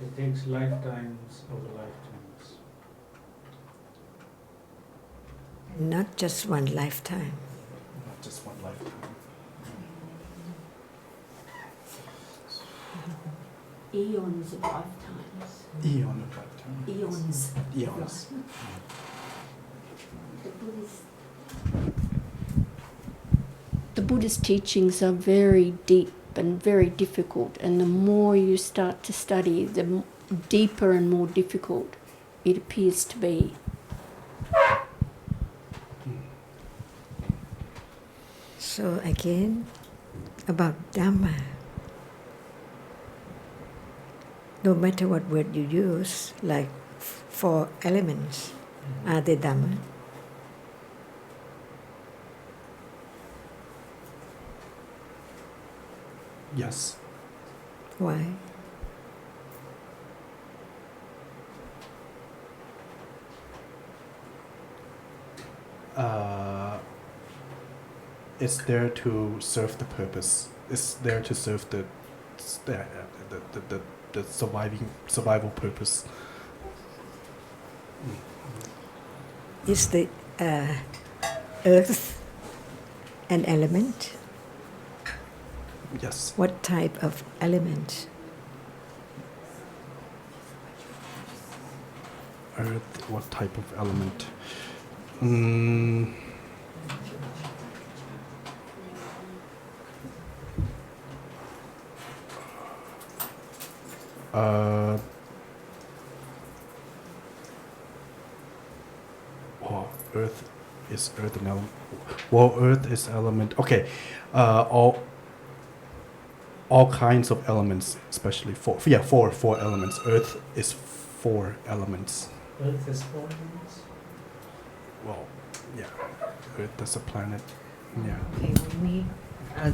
It takes lifetimes over lifetimes. Not just one lifetime. Not just one lifetime. Eons of lifetimes. Eon of lifetime. Eons. Eons. The Buddhist teachings are very deep and very difficult, and the more you start to study, the deeper and more difficult it appears to be. So again, about Dhamma. No matter what word you use, like 4 elements, are they Dhamma? Yes. Why? It's there to serve the purpose. It's there to serve the survival purpose. Is the earth an element? Yes. What type of element? Earth. What type of element? Earth is Earth an element. Well, Earth is element. Okay, all kinds of elements, especially four elements. Earth is 4 elements. Earth is 4 elements. Well, yeah, Earth is a planet. Yeah. Okay, when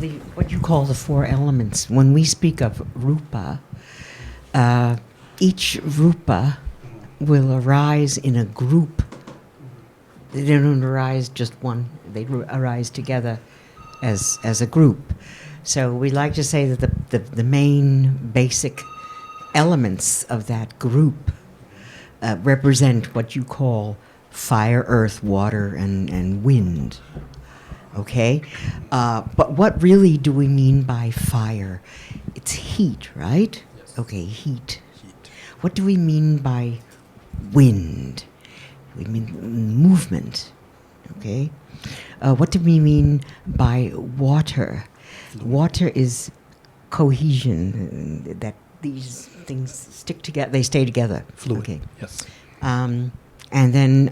we, what you call the 4 elements, when we speak of rupa, each rupa will arise in a group. They don't arise just one, they arise together as a group. So we like to say that the main basic elements of that group represent what you call fire, earth, water, and wind. Okay? But what really do we mean by fire? It's heat, right? Yes. Okay, heat. What do we mean by wind? We mean movement. Okay? What do we mean by water? Water is cohesion, that these things stick together, they stay together. Fluid. Okay. Yes. And then,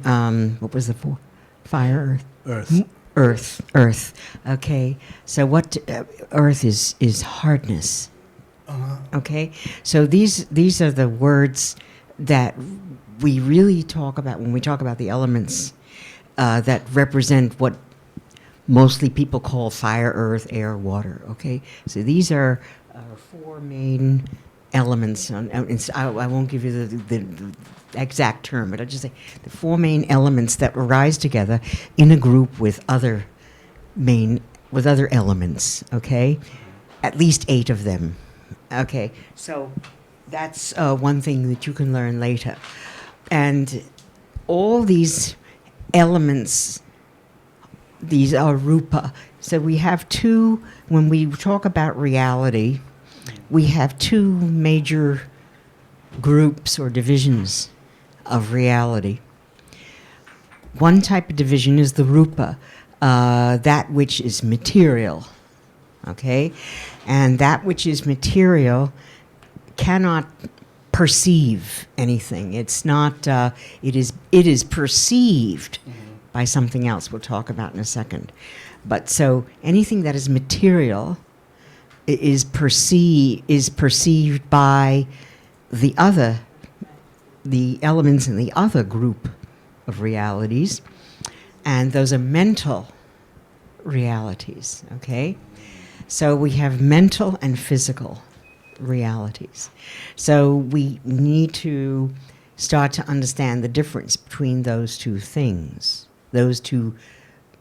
what was the 4? Fire, Earth. Earth. Okay. So what earth is hardness. Okay. So these are the words that we really talk about when we talk about the elements that represent what mostly people call fire, earth, air, water. Okay. So these are 4 main elements. I won't give you the exact term, but I'll just say the 4 main elements that arise together in a group with other elements. Okay. At least 8 of them. Okay. So that's one thing that you can learn later. And all these elements, these are rupa. So we have 2, when we talk about reality, we have 2 major groups or divisions of reality. One type of division is the rupa, that which is material. Okay? And that which is material cannot perceive anything. It's not, it is perceived by something else we'll talk about in a second. But so anything that is material is perceived by the elements in the other group of realities, and those are mental realities, okay? So we have mental and physical realities. So we need to start to understand the difference between those 2 things, those 2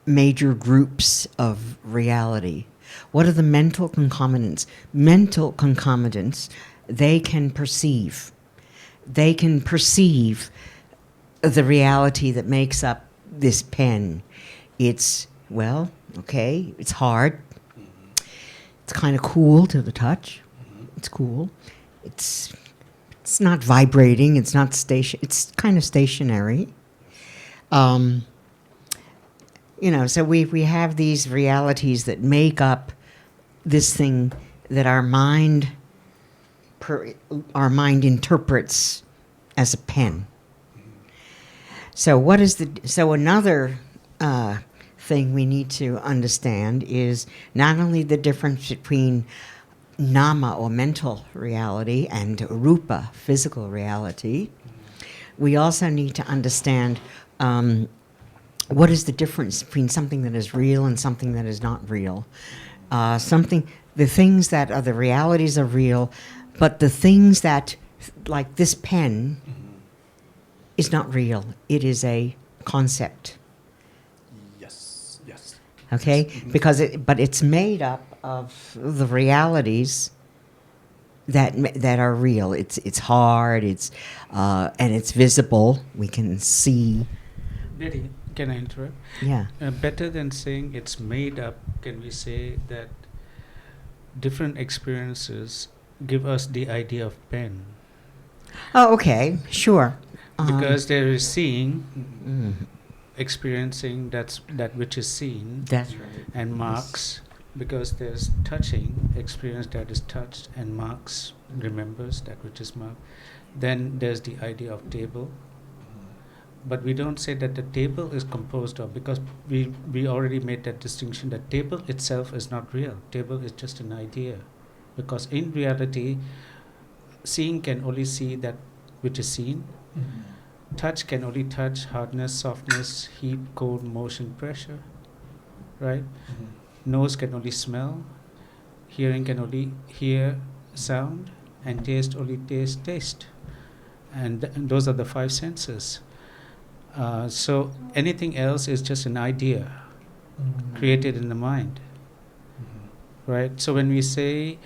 major groups of reality. What are the mental concomitants? Mental concomitants, they can perceive. They can perceive the reality that makes up this pen. It's, well, okay, it's hard. It's kind of cool to the touch. It's cool. it's not vibrating. It's not it's kind of stationary. So we have these realities that make up this thing that our mind interprets as a pen. So another thing we need to understand is not only the difference between nama or mental reality and rupa, physical reality, we also need to understand what is the difference between something that is real and something that is not real. The things that are the realities are real, but the things that, like this pen, is not real. It is a concept. Yes. Okay? But it's made up of the realities that are real. It's hard. And it's visible. We can see. Daddy, can I interrupt? Yeah. Better than saying it's made up, can we say that different experiences give us the idea of pen? Oh, okay, sure. Because there is seeing, experiencing that which is seen, That's right. and marks, because there's touching, experience that is touched, and marks, remembers that which is marked. Then there's the idea of table. But we don't say that the table is composed of, because we already made that distinction that table itself is not real. Table is just an idea. Because in reality, seeing can only see that which is seen. Touch can only touch hardness, softness, heat, cold, motion, pressure. Right? Nose can only smell. Hearing can only hear sound. And taste only taste. And those are the five senses. So anything else is just an idea created in the mind, right? So when we say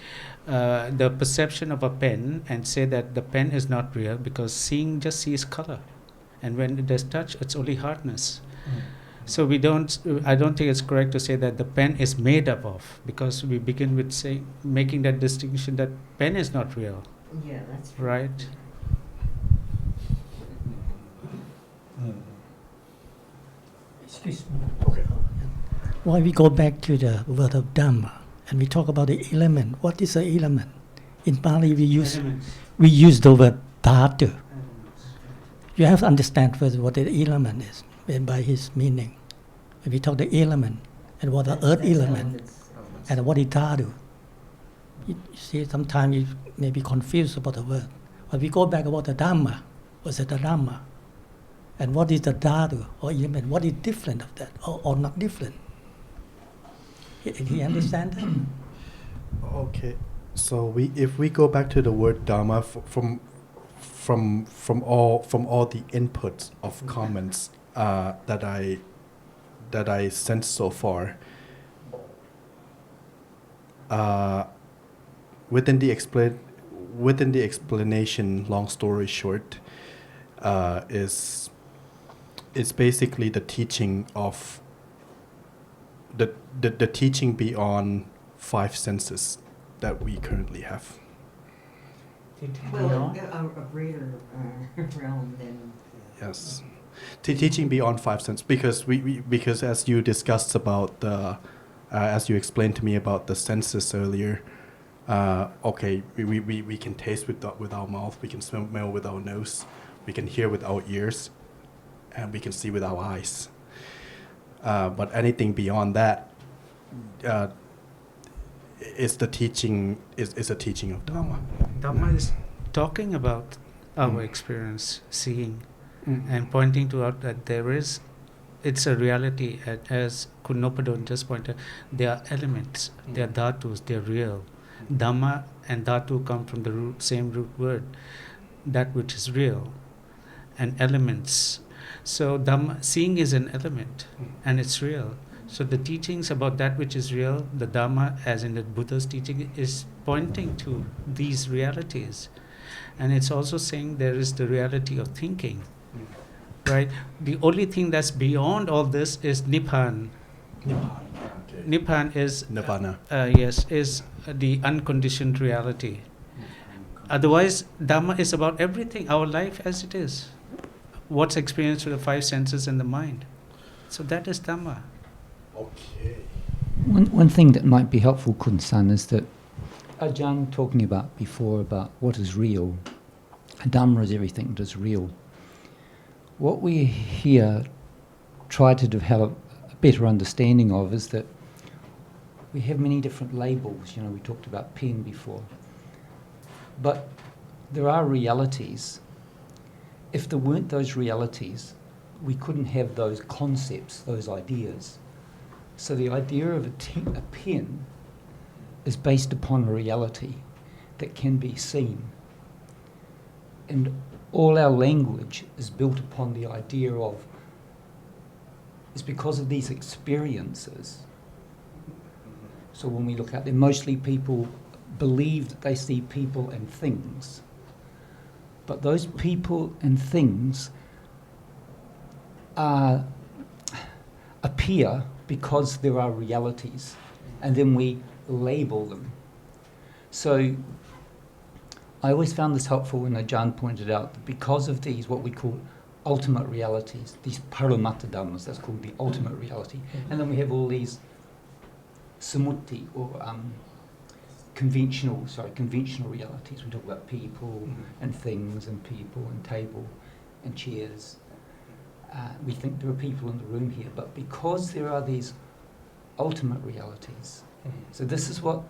the perception of a pen and say that the pen is not real because seeing just sees color, and when there's touch, it's only hardness. So I don't think it's correct to say that the pen is made up of, because we begin with making that distinction that pen is not real. Yeah, that's right. Excuse me. Okay. Why we go back to the word of Dhamma and we talk about the element. What is the element? In Pali we use the word dhatu. You have to understand first what the element is by his meaning. When we talk the element and what the earth element and what is dhatu. You see, sometimes you may be confused about the word. But we go back about the Dhamma. What's the Dhamma? And what is the dhatu or element? What is different of that or not different? He understand that? Okay, so if we go back to the word Dhamma from all the inputs of comments that I sent so far, within the explanation, long story short, is basically the teaching of the teaching beyond five senses that we currently have. Well, a greater realm than. Yes, teaching beyond five senses, because as you discussed about as you explained to me about the senses earlier. Okay, we can taste with our mouth, we can smell with our nose, we can hear with our ears, and we can see with our eyes. But anything beyond that is the teaching is a teaching of Dhamma. Dhamma is talking about our experience, seeing, and pointing to out that it's a reality. As Kunopadon just pointed, they are elements, they are dhatus, they are real. Dhamma and dhatu come from the same root word, that which is real, and elements. So Dhamma, seeing is an element, and it's real. So the teachings about that which is real, the Dhamma, as in the Buddha's teaching, is pointing to these realities. And it's also saying there is the reality of thinking, right? The only thing that's beyond all this is Nibbana. Nibbana is Nirvana. Yes, is the unconditioned reality. Otherwise, Dhamma is about everything, our life as it is. What's experienced through the five senses and the mind. So that is Dhamma. Okay. One thing that might be helpful, Kun-san, is that Ajarn talking about before about what is real. Dhamma is everything that is real. What we here try to develop a better understanding of is that we have many different labels. We talked about pen before. But there are realities. If there weren't those realities, we couldn't have those concepts, those ideas. So the idea of a pen is based upon a reality that can be seen. And all our language is built upon the idea of, it's because of these experiences. So when we look out there, mostly people believe that they see people and things. But those people and things appear because there are realities, and then we label them. So I always found this helpful when Ajarn pointed out that because of these, what we call ultimate realities, these paramatta dhammas, that's called the ultimate reality. And then we have all these samutti, or conventional realities. We talk about people and things and people and table and chairs. We think there are people in the room here, but because there are these ultimate realities, so this is what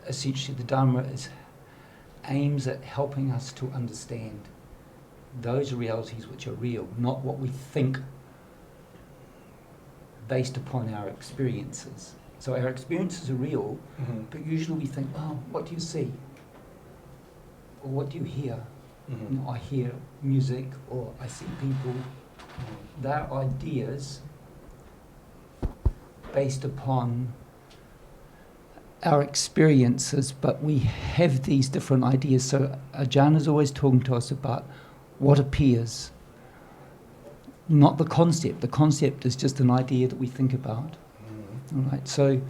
essentially the Dhamma aims at helping us to understand those realities which are real, not what we think based upon our experiences. So our experiences are real, but usually we think, oh, what do you see? Or what do you hear? I hear music, or I see people. They're ideas based upon our experiences, but we have these different ideas. So Ajarn is always talking to us about what appears, not the concept. The concept is just an idea that we think about. All right. So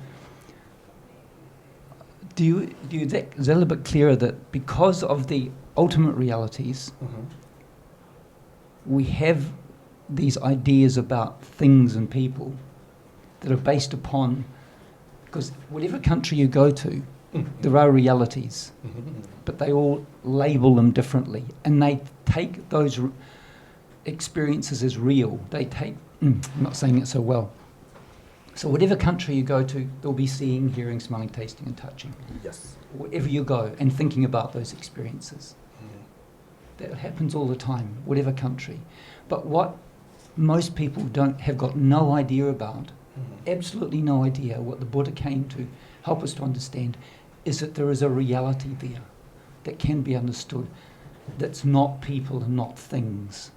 is that a little bit clearer that because of the ultimate realities, we have these ideas about things and people that are based upon, because whatever country you go to, there are realities, but they all label them differently, and they take those experiences as real. They take, I'm not saying it so well. So whatever country you go to, there'll be seeing, hearing, smelling, tasting and touching. Yes. Wherever you go, and thinking about those experiences. That happens all the time, whatever country. But what most people have got no idea about, absolutely no idea, what the Buddha came to help us to understand, is that there is a reality there that can be understood, that's not people and not things.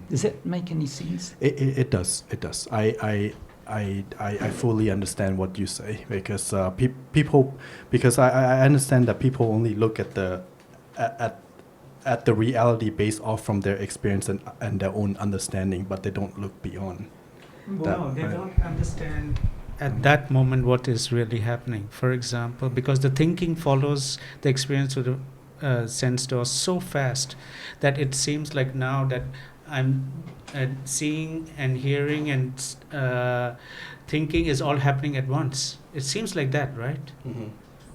Does that make any sense? It does. It does. I fully understand what you say, because people, because I understand that people only look at the at the reality based off from their experience and their own understanding, but they don't look beyond. Well, they don't understand at that moment what is really happening. For example, because the thinking follows the experience of the sense door so fast that it seems like now that I'm seeing and hearing and thinking is all happening at once. It seems like that, right?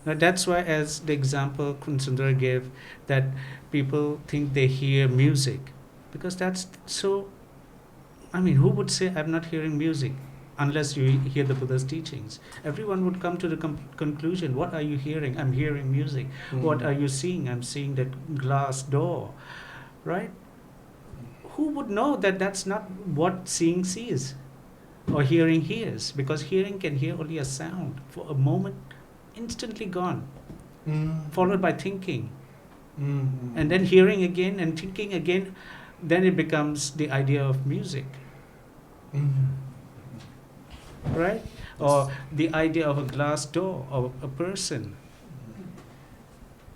Now that's why, as the example Kun Sundar gave, that people think they hear music, because that's so. I mean, who would say I'm not hearing music unless you hear the Buddha's teachings? Everyone would come to the conclusion, what are you hearing? I'm hearing music. What are you seeing? I'm seeing that glass door, right? Who would know that that's not what seeing sees or hearing hears? Because hearing can hear only a sound for a moment, instantly gone, followed by thinking. And then hearing again and thinking again, then it becomes the idea of music. Right? Or the idea of a glass door or a person.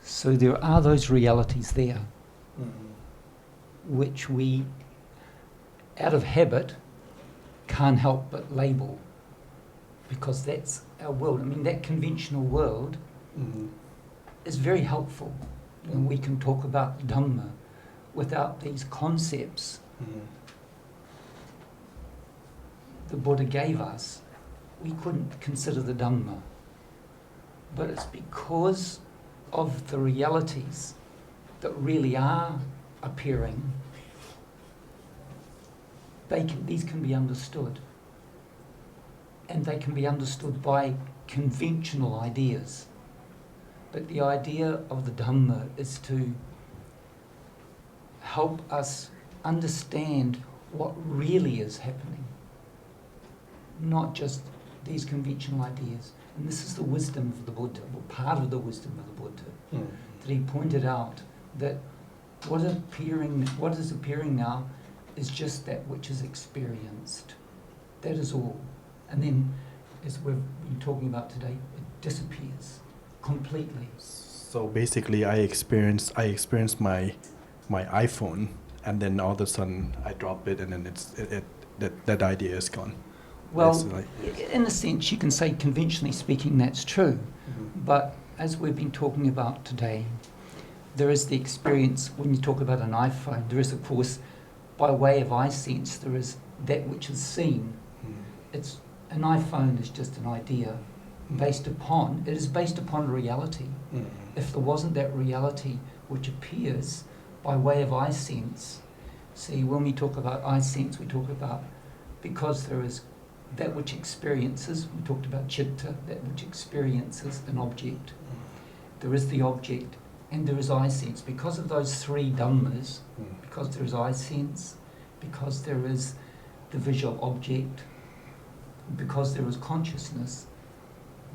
So there are those realities there, which we, out of habit, can't help but label, because that's our world. I mean, that conventional world is very helpful. We can talk about Dhamma without these concepts the Buddha gave us. We couldn't consider the Dhamma. But it's because of the realities that really are appearing, these can be understood. And they can be understood by conventional ideas. But the idea of the Dhamma is to help us understand what really is happening, not just these conventional ideas. And this is the wisdom of the Buddha, or part of the wisdom of the Buddha, that he pointed out that what is appearing now is just that which is experienced. That is all. And then, as we've been talking about today, it disappears completely. So basically, I experienced my iPhone, and then all of a sudden I drop it, and then that idea is gone. Well, in a sense, you can say conventionally speaking that's true. But as we've been talking about today, there is the experience, when you talk about an iPhone, there is, of course, by way of eye sense, there is that which is seen. It's an iPhone is just an idea based upon reality. If there wasn't that reality which appears by way of eye sense, see, when we talk about eye sense, we talk about, because there is that which experiences, we talked about citta, that which experiences an object. There is the object and there is eye sense. Because of those three Dhammas, because there is eye sense, because there is the visual object, because there is consciousness,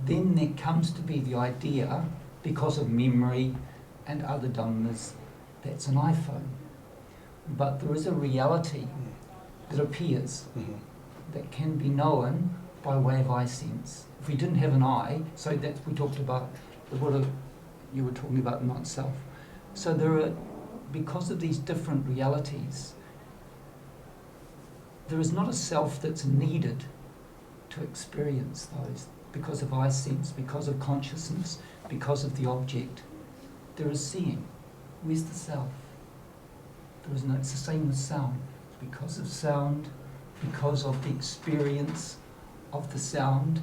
then there comes to be the idea, because of memory and other Dhammas, that's an iPhone. But there is a reality that appears that can be known by way of eye sense. If we didn't have an eye, so that's, we talked about the Buddha, you were talking about not-self. So there are, because of these different realities, there is not a self that's needed to experience those, because of eye sense, because of consciousness, because of the object. There is seeing. Where's the self? There is no, it's the same with sound. Because of sound, because of the experience of the sound,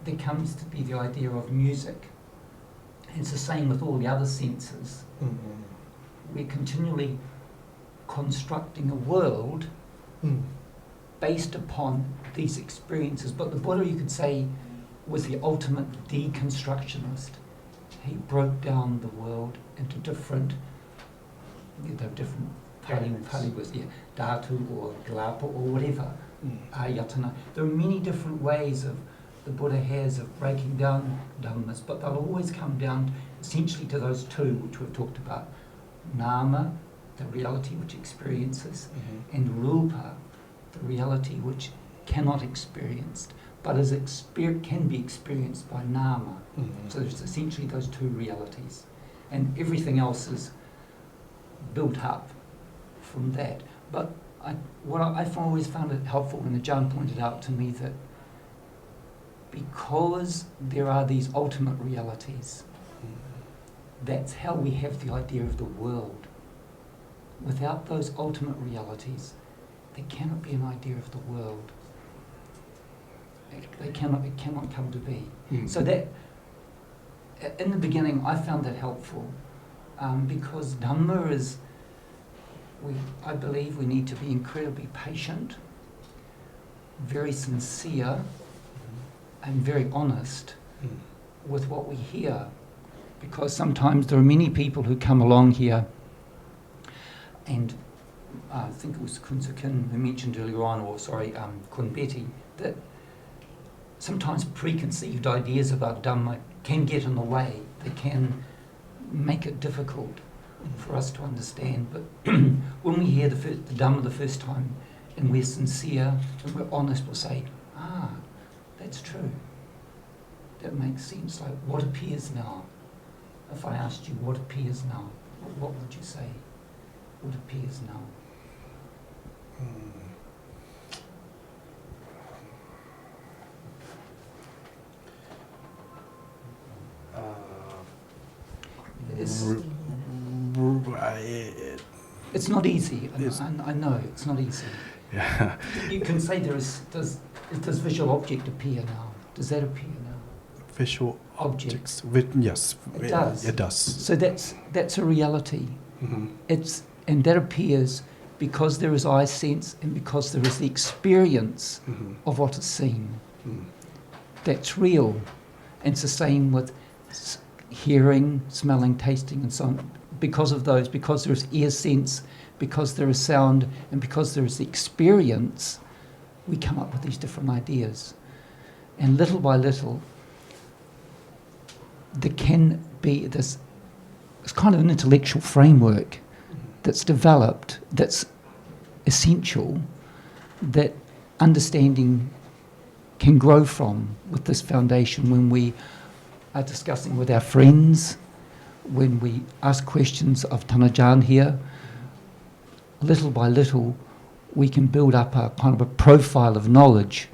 there comes to be the idea of music. And it's the same with all the other senses. We're continually constructing a world based upon these experiences. But the Buddha, you could say, was the ultimate deconstructionist. He broke down the world into different Pali was Dhatu or Galapa or whatever, Ayatana. There are many different ways of the Buddha has of breaking down Dhammas, but they'll always come down essentially to those two which we've talked about. Nama, the reality which experiences, and Rupa, the reality which cannot experience, but can be experienced by Nama. So there's essentially those two realities. And everything else is built up from that. But I've always found it helpful when Ajarn pointed out to me that because there are these ultimate realities, that's how we have the idea of the world. Without those ultimate realities, there cannot be an idea of the world. It cannot come to be. So that, in the beginning, I found that helpful because Dhamma is, I believe we need to be incredibly patient, very sincere, and very honest with what we hear. Because sometimes there are many people who come along here, and I think it was Kunsakin who mentioned earlier on, Kun Betty, that sometimes preconceived ideas about Dhamma can get in the way. They can make it difficult for us to understand. But when we hear the Dhamma the first time, and we're sincere and we're honest, we'll say, that's true. That makes sense. Like, what appears now? If I asked you what appears now, what would you say? What appears now? It's not easy. I know it's not easy. Yeah. You can say does visual object appear now? Does that appear now? Visual Objects. Yes, It does. It does. So that's a reality. Mm-hmm. And that appears because there is eye sense and because there is the experience Mm-hmm. of what is seen. Mm-hmm. That's real. And it's the same with hearing, smelling, tasting, and so on. Because of those, because there is ear sense, because there is sound, and because there is the experience, we come up with these different ideas. And little by little, there can be this it's kind of an intellectual framework that's developed, that's essential, that understanding can grow from with this foundation when we are discussing with our friends, when we ask questions of Ajarn here. Little by little, we can build up a kind of a profile of knowledge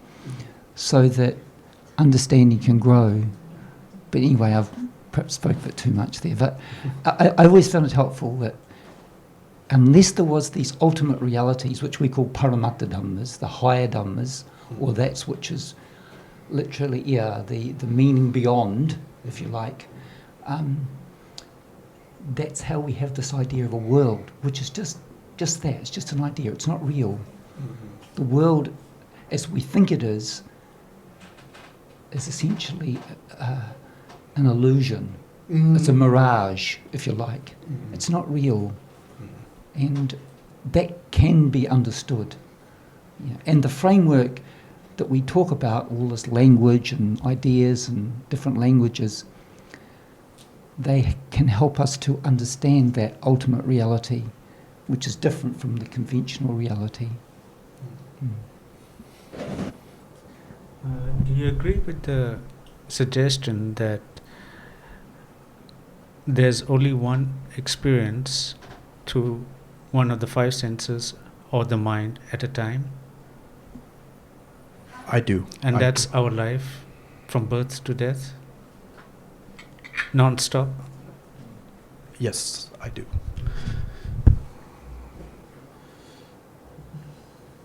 so that understanding can grow. But anyway, I've perhaps spoke a bit too much there, but I always found it helpful that unless there was these ultimate realities, which we call Paramatta Dhammas, the higher Dhammas, or that's which is literally, the meaning beyond, if you like, that's how we have this idea of a world, which is just that, it's just an idea, it's not real. Mm-hmm. The world, as we think it is essentially an illusion. Mm-hmm. It's a mirage, if you like. Mm-hmm. It's not real. Mm-hmm. And that can be understood. Yeah. And the framework that we talk about, all this language and ideas and different languages, they can help us to understand that ultimate reality, which is different from the conventional reality. Mm. Do you agree with the suggestion that there's only one experience through one of the five senses or the mind at a time? I do. And that's our life from birth to death? Non-stop? Yes, I do.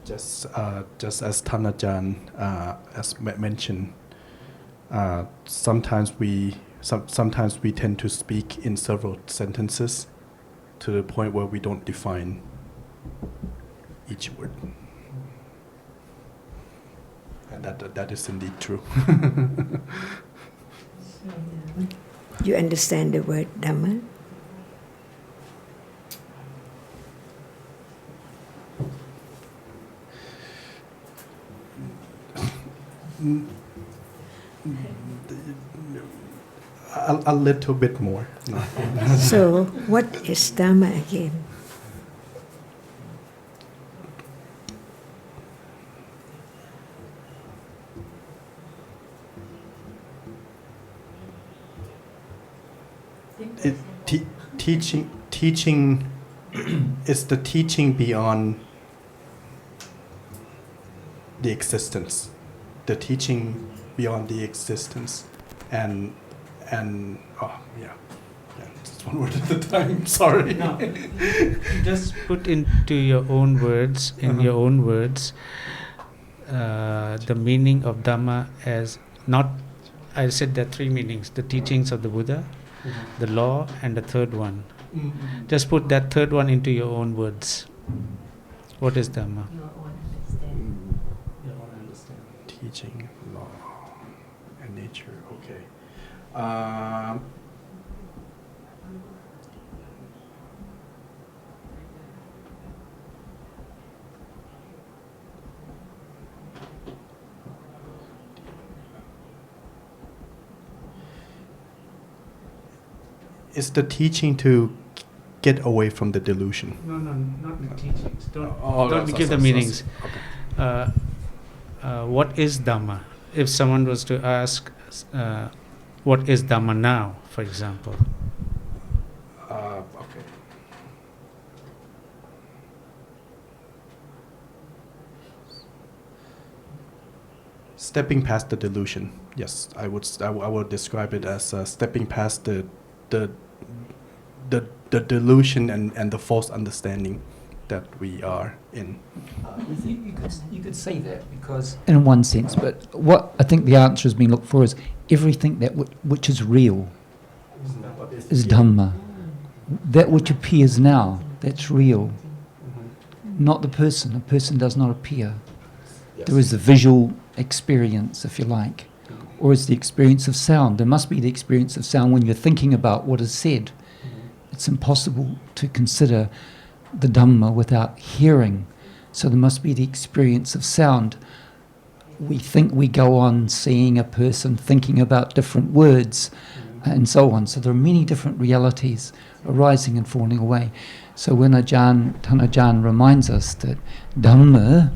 Just as Ajarn as mentioned, sometimes we tend to speak in several sentences to the point where we don't define each word, and that is indeed true. You understand the word Dhamma? A little bit more. No. So, what is Dhamma again? Teaching is the teaching beyond the existence. The teaching beyond the existence, and just one word at a time. Sorry. No, just put into your own words, your own words, the meaning of Dhamma as not. I said there are three meanings: the teachings of the Buddha, the law, and the third one. Mm-hmm. Just put that third one into your own words. What is Dhamma? Your own understanding. Your own understanding. Teaching, law, and nature. Okay. It's the teaching to get away from the delusion. No, not the teachings. Don't give the meanings. Okay. What is Dhamma? If someone was to ask, what is Dhamma now, for example? Okay. Stepping past the delusion. Yes, I would describe it as stepping past the the delusion and the false understanding that we are in. You could say that because, in one sense, but what I think the answer has been looked for is everything that which is real is Dhamma. That which appears now, that's real. Not the person. A person does not appear. Yes. There is the visual experience, if you like, or is the experience of sound. There must be the experience of sound when you're thinking about what is said. It's impossible to consider the Dhamma without hearing. So there must be the experience of sound. We think we go on seeing a person, thinking about different words, and so on. So there are many different realities arising and falling away. So when Ajarn reminds us that Dhamma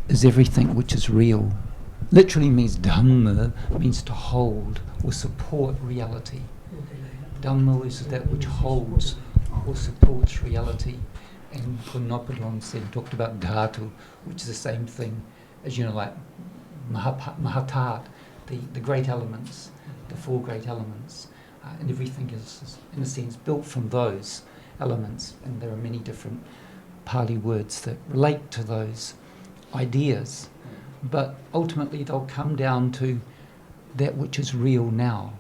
is everything which is real, literally means Dhamma means to hold or support reality. Dhamma is that which holds or supports reality. And Concomitant talked about dhatu, which is the same thing as, like Mahatat, the great elements, the four great elements. And everything is, in a sense, built from those elements. And there are many different Pali words that relate to those ideas. But ultimately they'll come down to that which is real now.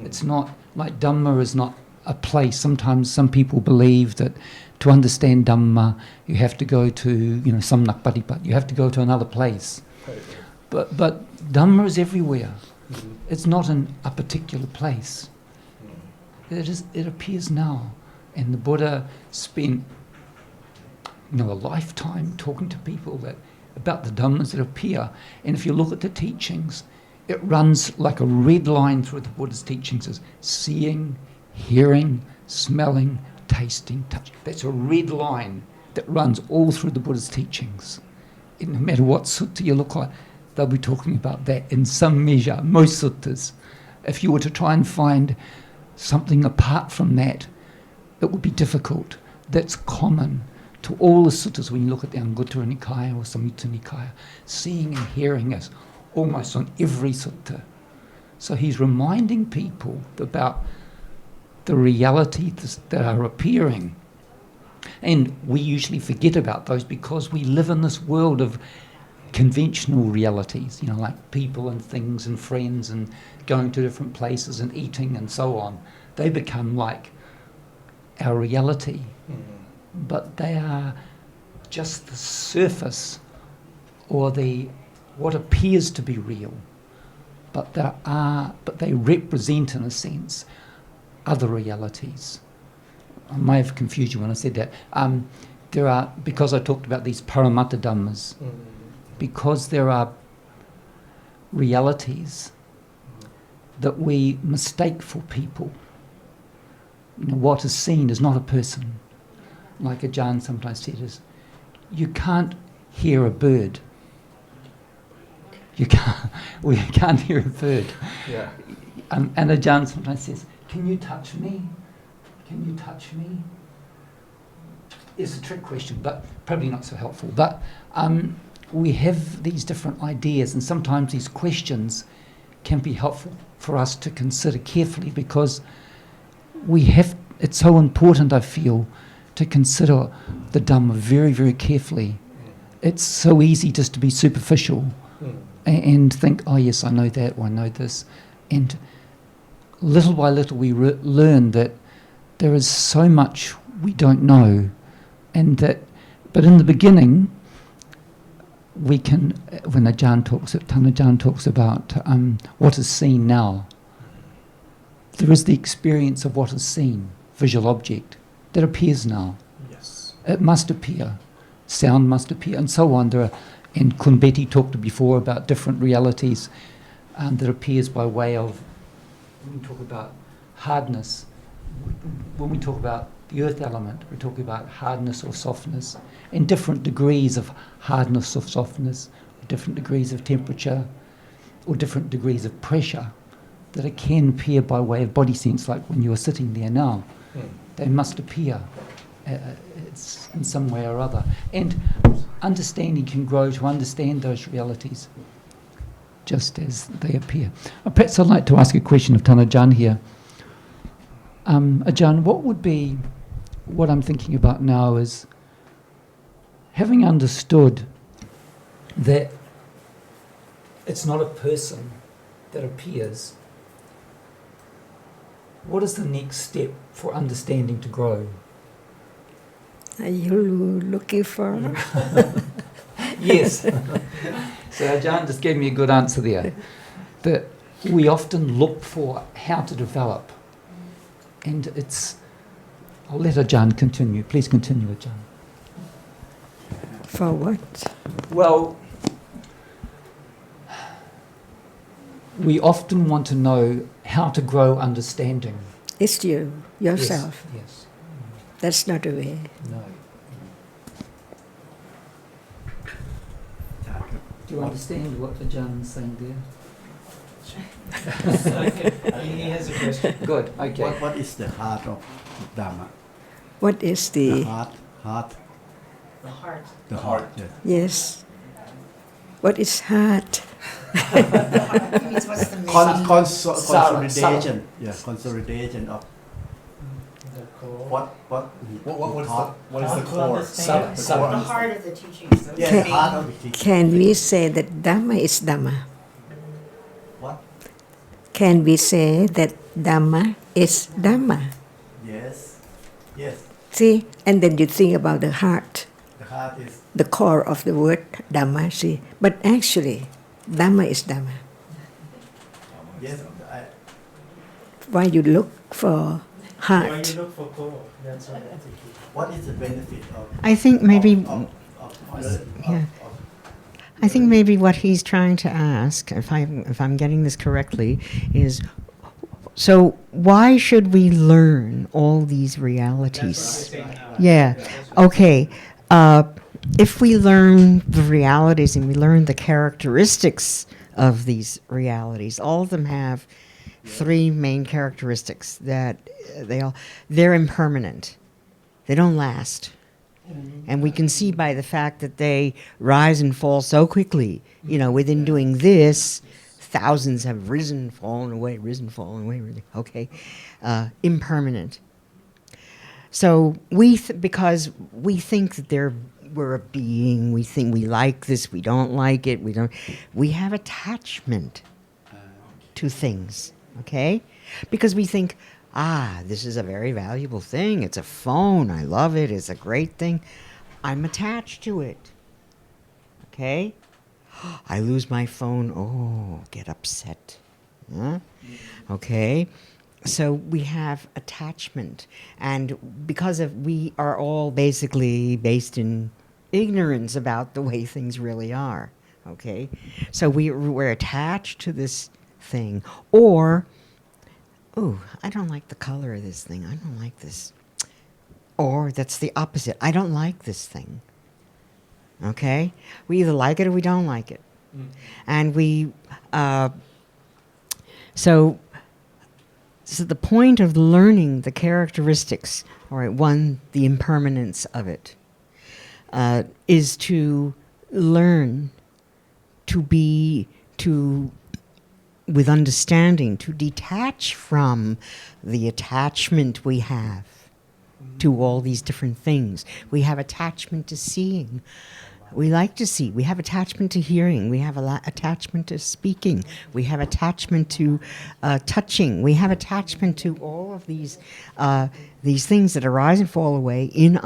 It's not, like Dhamma is not a place. Sometimes some people believe that to understand Dhamma, you have to go to, Samnak Padipat, you have to go to another place. But Dhamma is everywhere. It's not in a particular place. It appears now. And the Buddha spent, a lifetime talking to people about the Dhammas that appear. And if you look at the teachings, it runs like a red line through the Buddha's teachings as seeing, hearing, smelling, tasting, touching. That's a red line that runs all through the Buddha's teachings. And no matter what sutta you look at, they'll be talking about that in some measure, most suttas. If you were to try and find something apart from that, it would be difficult. That's common to all the suttas when you look at the Anguttara Nikaya or Samyutta Nikaya. Seeing and hearing is almost on every sutta. So he's reminding people about the realities that are appearing. And we usually forget about those because we live in this world of conventional realities, like people and things and friends and going to different places and eating and so on. They become like our reality. But they are just the surface or what appears to be real. But they represent, in a sense, other realities. I may have confused you when I said that. Because I talked about these Paramatta Dhammas, because there are realities that we mistake for people. What is seen is not a person. Like Ajarn sometimes says, you can't hear a bird. We can't hear a bird. Yeah. And Ajarn sometimes says, can you touch me? Can you touch me? It's a trick question, but probably not so helpful. But we have these different ideas, and sometimes these questions can be helpful for us to consider carefully, because it's so important, I feel, to consider the Dhamma very, very carefully. It's so easy just to be superficial and think, oh yes, I know that, or I know this. And little by little we learn that there is so much we don't know, but in the beginning, we can, when Ajarn talks about what is seen now, there is the experience of what is seen, visual object, that appears now. Yes. It must appear. Sound must appear, and so on. And Kunbeti talked before about different realities that appears by way of, when we talk about hardness, when we talk about the earth element, we're talking about hardness or softness, and different degrees of hardness or softness, different degrees of temperature, or different degrees of pressure that it can appear by way of body sense, like when you're sitting there now. They must appear it's in some way or other. And understanding can grow to understand those realities just as they appear. Perhaps I'd like to ask a question of Ajarn here. Ajarn, what I'm thinking about now is, having understood that it's not a person that appears, what is the next step for understanding to grow? Are you looking for? Yes. So Ajarn just gave me a good answer there. That we often look for how to develop, and I'll let Ajarn continue. Please continue, Ajarn. For what? Well, we often want to know how to grow understanding. It's you, yourself. Yes. That's not the way. No. Do you understand what Ajarn is saying there? He has a question. Good, okay. What is the heart of Dhamma? What is The the... heart. The heart. The heart. Yes. Yes. What is heart? Means what's the meaning? Consolidation. Yeah, consolidation of what What is the core? The heart of the teachings. The Yeah, main- heart of the teaching. Can we say that Dhamma is Dhamma? What? Can we say that Dhamma is Dhamma? Yes. Yes. See? And then you think about the heart, The heart is. the core of the word Dhamma, see? But actually, Dhamma is Dhamma. Yes. Why you look for heart? look for core, that's what I think. What is the benefit of? I think maybe, of yeah. I think maybe what he's trying to ask, if I'm getting this correctly, is, so why should we learn all these realities? Yeah. Okay. If we learn the realities and we learn the characteristics of these realities, all of them have three main characteristics that they're impermanent. They don't last. And we can see by the fact that they rise and fall so quickly. You know, within doing this, thousands have risen, fallen away, really. Okay. Impermanent. So because we think that we're a being, we think we like this, we don't like it, we have attachment to things, okay? Because we think, this is a very valuable thing, it's a phone, I love it, it's a great thing, I'm attached to it, okay? I lose my phone, get upset, huh? Okay? So we have attachment, and because we are all basically based in ignorance about the way things really are, okay? So we're attached to this thing, or, I don't like the color of this thing, I don't like this. Or that's the opposite, I don't like this thing, okay? We either like it or we don't like it. And so the point of learning the characteristics, all right, one, the impermanence of it, is to learn with understanding, to detach from the attachment we have to all these different things. We have attachment to seeing. We like to see. We have attachment to hearing. We have attachment to speaking. We have attachment to touching. We have attachment to all of these things that arise and fall away in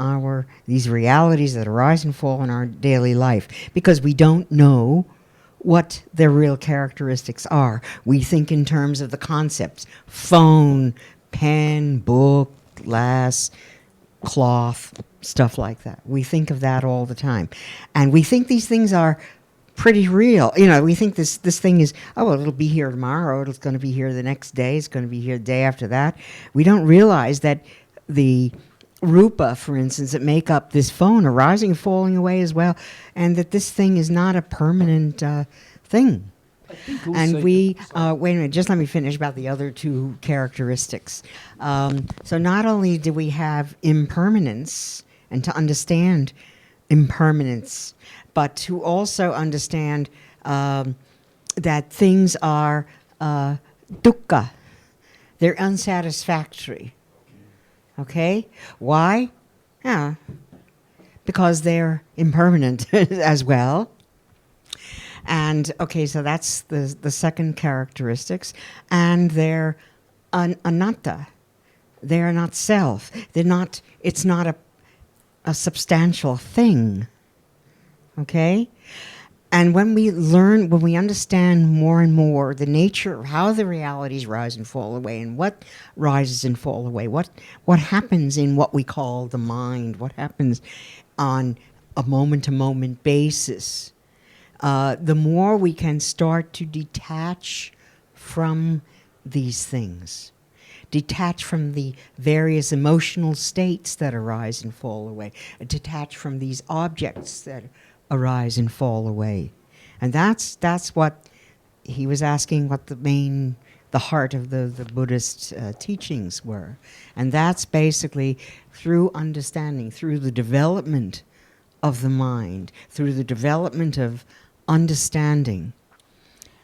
these realities that arise and fall in our daily life, because we don't know what their real characteristics are. We think in terms of the concepts: phone, pen, book, glass, cloth, stuff like that. We think of that all the time. And we think these things are pretty real. You know, we think this thing is, it'll be here tomorrow, it's going to be here the next day, it's going to be here the day after that. We don't realize that the rupa, for instance, that make up this phone are rising and falling away as well, and that this thing is not a permanent thing. And wait a minute, just let me finish about the other two characteristics. So not only do we have impermanence, and to understand impermanence, but to also understand that things are dukkha, they're unsatisfactory. Okay? Why? Yeah. Because they're impermanent as well. And okay, so that's the second characteristics. And they're anatta. They're not self. It's not a substantial thing. Okay? And when we understand more and more the nature of how the realities rise and fall away, and what rises and fall away, what happens in what we call the mind, what happens on a moment-to-moment basis, the more we can start to detach from these things, detach from the various emotional states that arise and fall away, detach from these objects that arise and fall away. And that's what he was asking, what the heart of the Buddhist teachings were. And that's basically through understanding, through the development of the mind, through the development of understanding.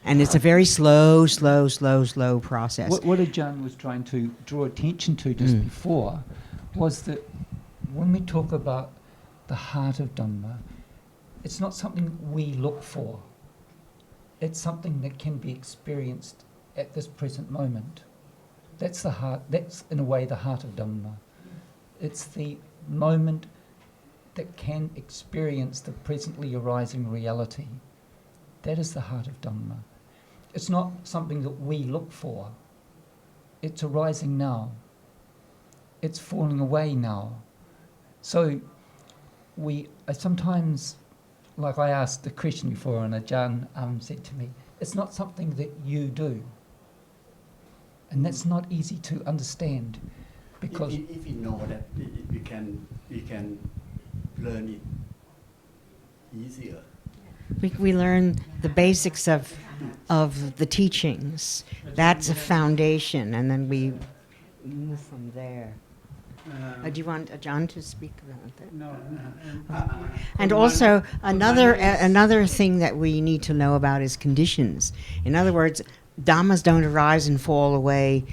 And it's a very slow process. What Ajarn was trying to draw attention to just before was that when we talk about the heart of Dhamma, it's not something we look for. It's something that can be experienced at this present moment. That's the heart. That's, in a way, the heart of Dhamma. It's the moment that can experience the presently arising reality. That is the heart of Dhamma. It's not something that we look for. It's arising now. It's falling away now. So I sometimes, like I asked the question before, and Ajarn said to me, it's not something that you do. And that's not easy to understand, because if you know that, we can learn it easier. We learn the basics of the teachings. That's a foundation, and then we move from there. Do you want Ajarn to speak about that? No. And also another thing that we need to know about is conditions. In other words, dhammas don't arise and fall away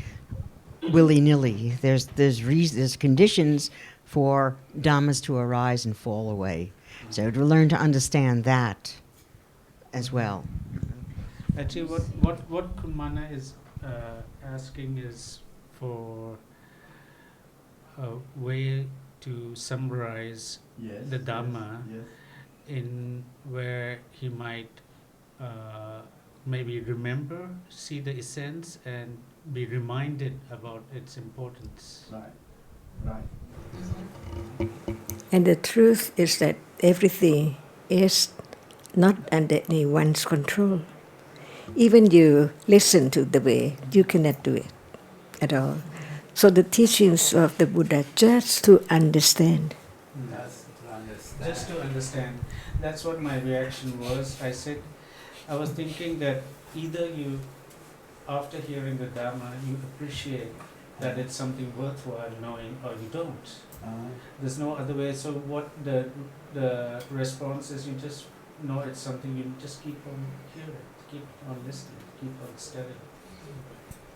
willy-nilly. There's conditions for dhammas to arise and fall away. So to learn to understand that as well. Actually, what Kumana is asking is for a way to summarize the Dhamma in where he might maybe remember, see the essence, and be reminded about its importance. Right. And the truth is that everything is not under anyone's control. Even you listen to the way, you cannot do it at all. So the teachings of the Buddha just to understand. Just to understand. That's what my reaction was. I was thinking that either you, after hearing the Dhamma, you appreciate that it's something worthwhile knowing, or you don't. There's no other way. So what the response is, you just know it's something, you just keep on hearing, keep on listening, keep on studying.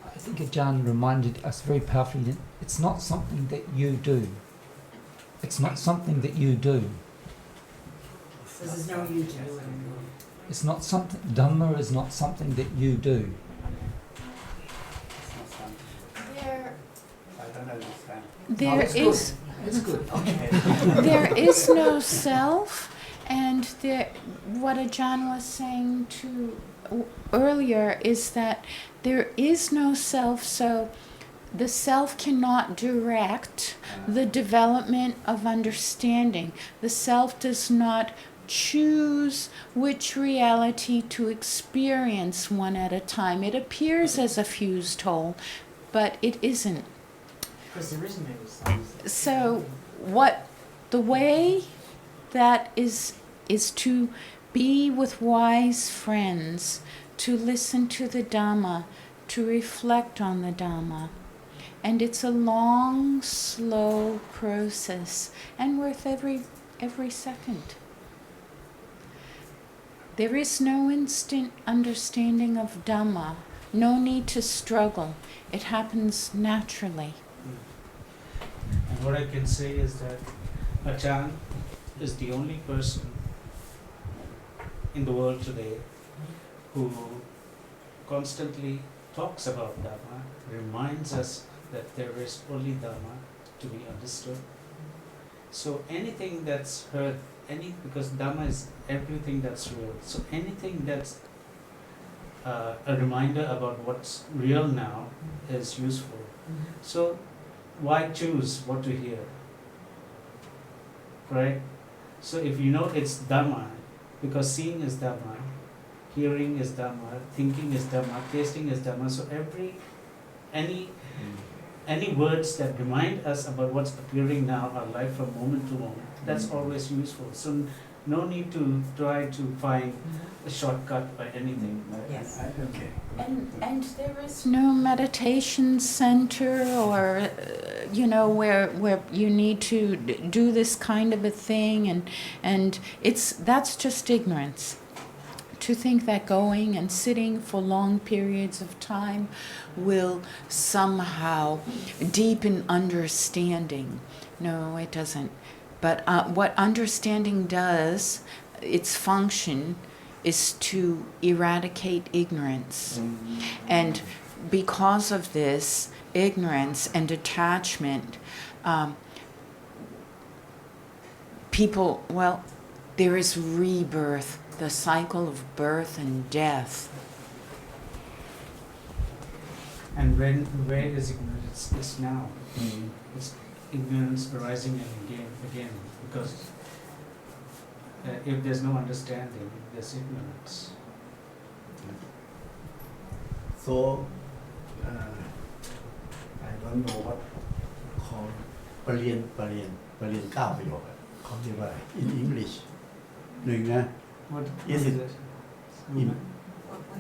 I think Ajarn reminded us very powerfully that it's not something that you do. It's not something that you do. There's no you to do it. It's not something. Dhamma is not something that you do. There is It's good. there is no self, and what Ajarn was saying earlier is that there is no self, so the self cannot direct the development of understanding. The self does not choose which reality to experience one at a time. It appears as a fused whole, but it isn't. Because there is no self. So the way that is to be with wise friends, to listen to the Dhamma, to reflect on the Dhamma. And it's a long, slow process, and worth every second. There is no instant understanding of Dhamma, no need to struggle. It happens naturally. what I can say is that Ajarn is the only person in the world today who constantly talks about Dhamma, reminds us that there is only Dhamma to be understood. So anything that's heard, because Dhamma is everything that's real, so anything that's a reminder about what's real now is useful. So why choose what to hear? Right? So if you know it's Dhamma, because seeing is Dhamma, hearing is Dhamma, thinking is Dhamma, tasting is Dhamma, so any words that remind us about what's appearing now, our life from moment to moment, that's always useful. So no need to try to find a shortcut by anything. Yes. Okay. And there is no meditation center or where you need to do this kind of a thing, and that's just ignorance. To think that going and sitting for long periods of time will somehow deepen understanding. No, it doesn't. But what understanding does, its function, is to eradicate ignorance. And because of this ignorance and detachment, there is rebirth, the cycle of birth and death. And where is ignorance? It's now. It's ignorance arising again, because if there's no understanding, there's ignorance. So I don't know what called ปรริญญา9 ประโยคเขาเรียกว่า in English หนึ่งนะ What is it?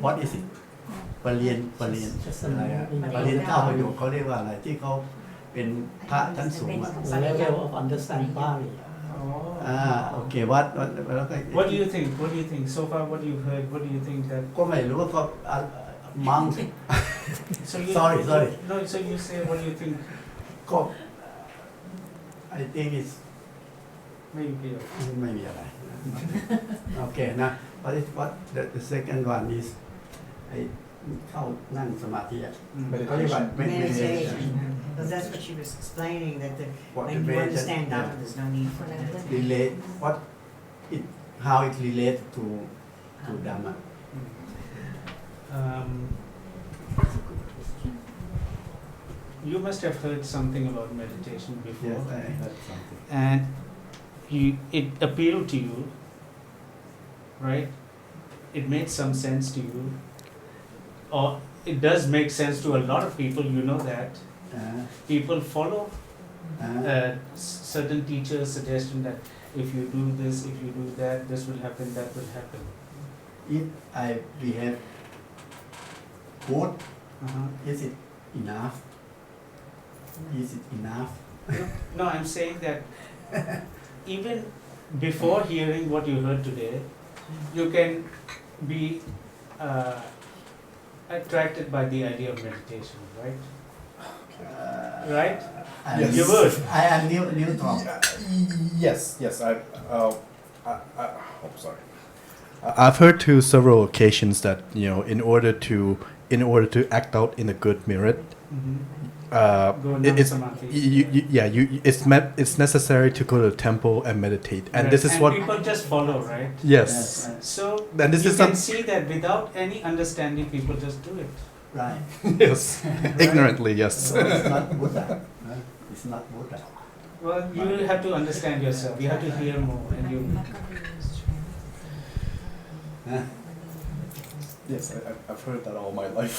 What is it? ปรริญญาอะไรอะปรริญญา9 ประโยคเขาเรียกว่าอะไรที่เขาเป็นพระชั้นสูงอะ level of understanding Bali. Okay. What do you think? What do you think? So far, what you've heard, what do you think that? ก็ไม่รู้ว่าก็monk. So you, sorry. No, so you say, what do you think? ก็ I think it's ไม่มีอะไร Okay นะ what the second one is เข้านั่งสมาธิเขาเรียกว่า meditation. Because that's what she was explaining, that What when the you meditation- understand Dhamma, yeah. there's no need for meditation. relate how it relates to Dhamma. You must have heard something about meditation before. Yes, I heard something. And it appealed to you, right? It made some sense to you. Or it does make sense to a lot of people, you know that. People follow certain teachers' suggestion that if you do this, if you do that, this will happen, that will happen. If I behave good, is it enough? Is it enough? No, I'm saying that even before hearing what you heard today, you can be attracted by the idea of meditation, right? Right? Yes. You would. I am neutral. Yes. Oh, sorry. I've heard to several occasions that in order to act out in a good merit, it's necessary to go to the temple and meditate, and this is what people just follow, right? Yes. So and this you is can see that without any understanding, people just do it. Right. Yes. Ignorantly, yes. So it's not Buddha. It's not Buddha. Well, you have to understand yourself. You have to hear more, and you. Yes, I've heard that all my life.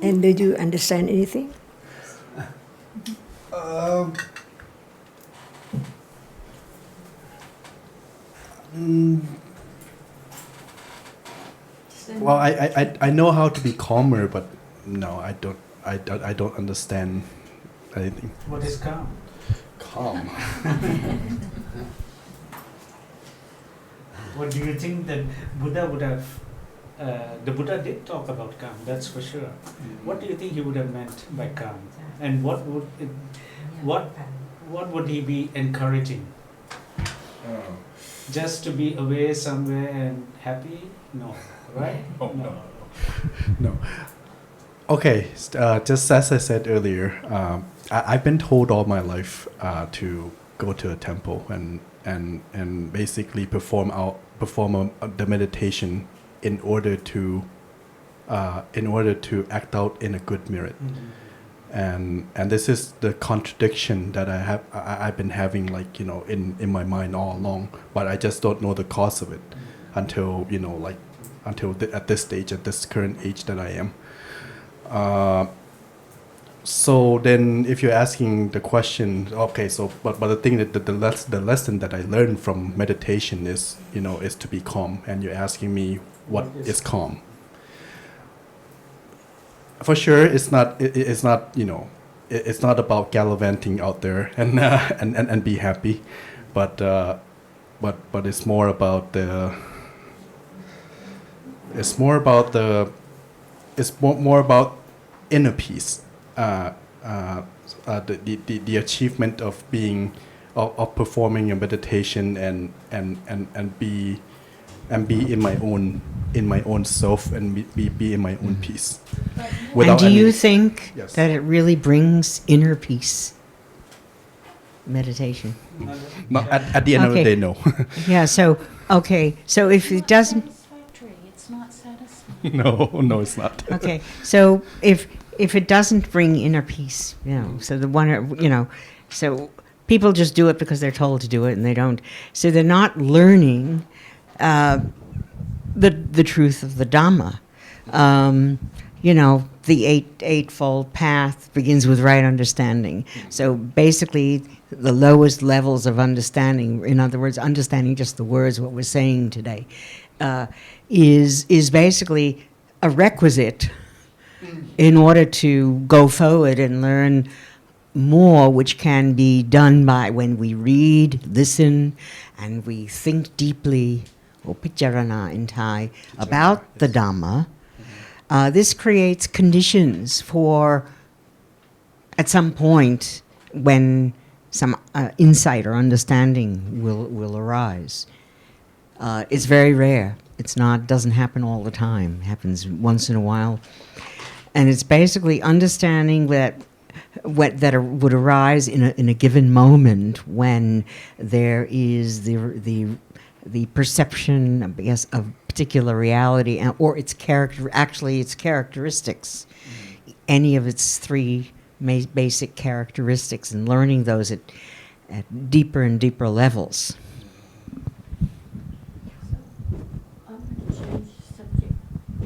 And did you understand anything? Well, I know how to be calmer, but no, I don't understand anything. What is calm? Calm. What do you think that Buddha would have the Buddha did talk about calm, that's for sure. What do you think he would have meant by calm? And what would he be encouraging? Just to be away somewhere and happy? No, right? Oh, no. No. Okay, just as I said earlier, I've been told all my life to go to a temple and basically perform the meditation in order to act out in a good merit. And this is the contradiction that I've been having, like, you know, in my mind all along, but I just don't know the cause of it until, you know, like at this stage, at this current age that I am. So then, if you're asking the question, okay, so but the thing that the lesson that I learned from meditation is, you know, is to be calm. And you're asking me what is calm. For sure, it's not. It's not. You know, it's not about gallivanting out there and be happy, but it's more about the. It's more about the. It's more about inner peace. The achievement of being, of performing a meditation and be in my own self and be in my own peace. And do you think Yes. that it really brings inner peace? Meditation. No, at the end of the day, no. Yeah. So okay. So if it doesn't. Satisfactory. It's not satisfying. No, it's not. Okay. So if it doesn't bring inner peace, you know, so the one, you know, so people just do it because they're told to do it, and they don't. So they're not learning the truth of the Dhamma. You know, the eightfold path begins with right understanding. So basically, the lowest levels of understanding, in other words, understanding just the words, what we're saying today, is basically a requisite in order to go forward and learn more, which can be done by when we read, listen, and we think deeply, or picharana in Thai, about the Dhamma. This creates conditions for, at some point, when some insight or understanding will arise. It's very rare. It's not, doesn't happen all the time. It happens once in a while. And it's basically understanding that would arise in a given moment when there is the perception, I guess, of particular reality or its characteristics, any of its three basic characteristics, and learning those at deeper and deeper levels. I'm going to change subject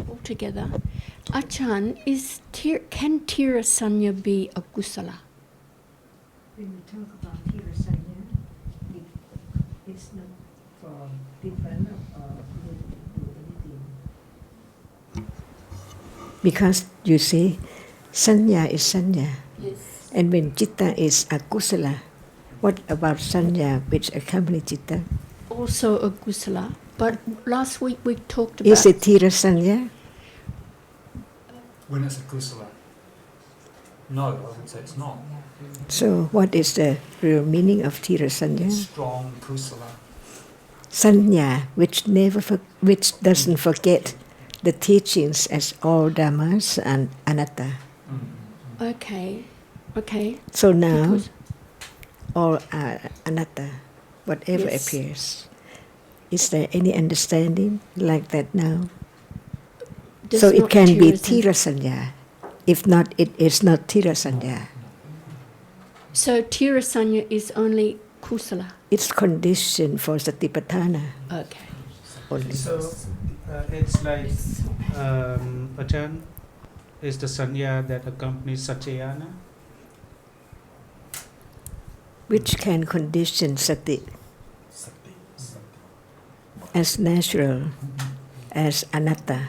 altogether. Ajarn, can tirasanya be a kusala? When we talk about tirasanya, it's not for different or do anything. Because you see, sanya is sanya. Yes. And when citta is akusala, what about sanya which accompany citta? Also a kusala. But last week we talked about... Is it tirasanya? When it's a kusala? No, I wouldn't say it's not. So what is the real meaning of tirasanya? Strong kusala. Sanya, which doesn't forget the teachings as all dhammas and anatta. Okay. So now, Because- all are anatta, whatever Yes. appears. Is there any understanding like that now? Does So it not can be tirasanya- tirasanya. If not, it is not tirasanya. So tirasanya is only kusala. It's condition for satipatthana. Okay. Only. So it's like Ajarn is the sanya that accompanies Satyayana. Which can condition sati as natural, as anatta.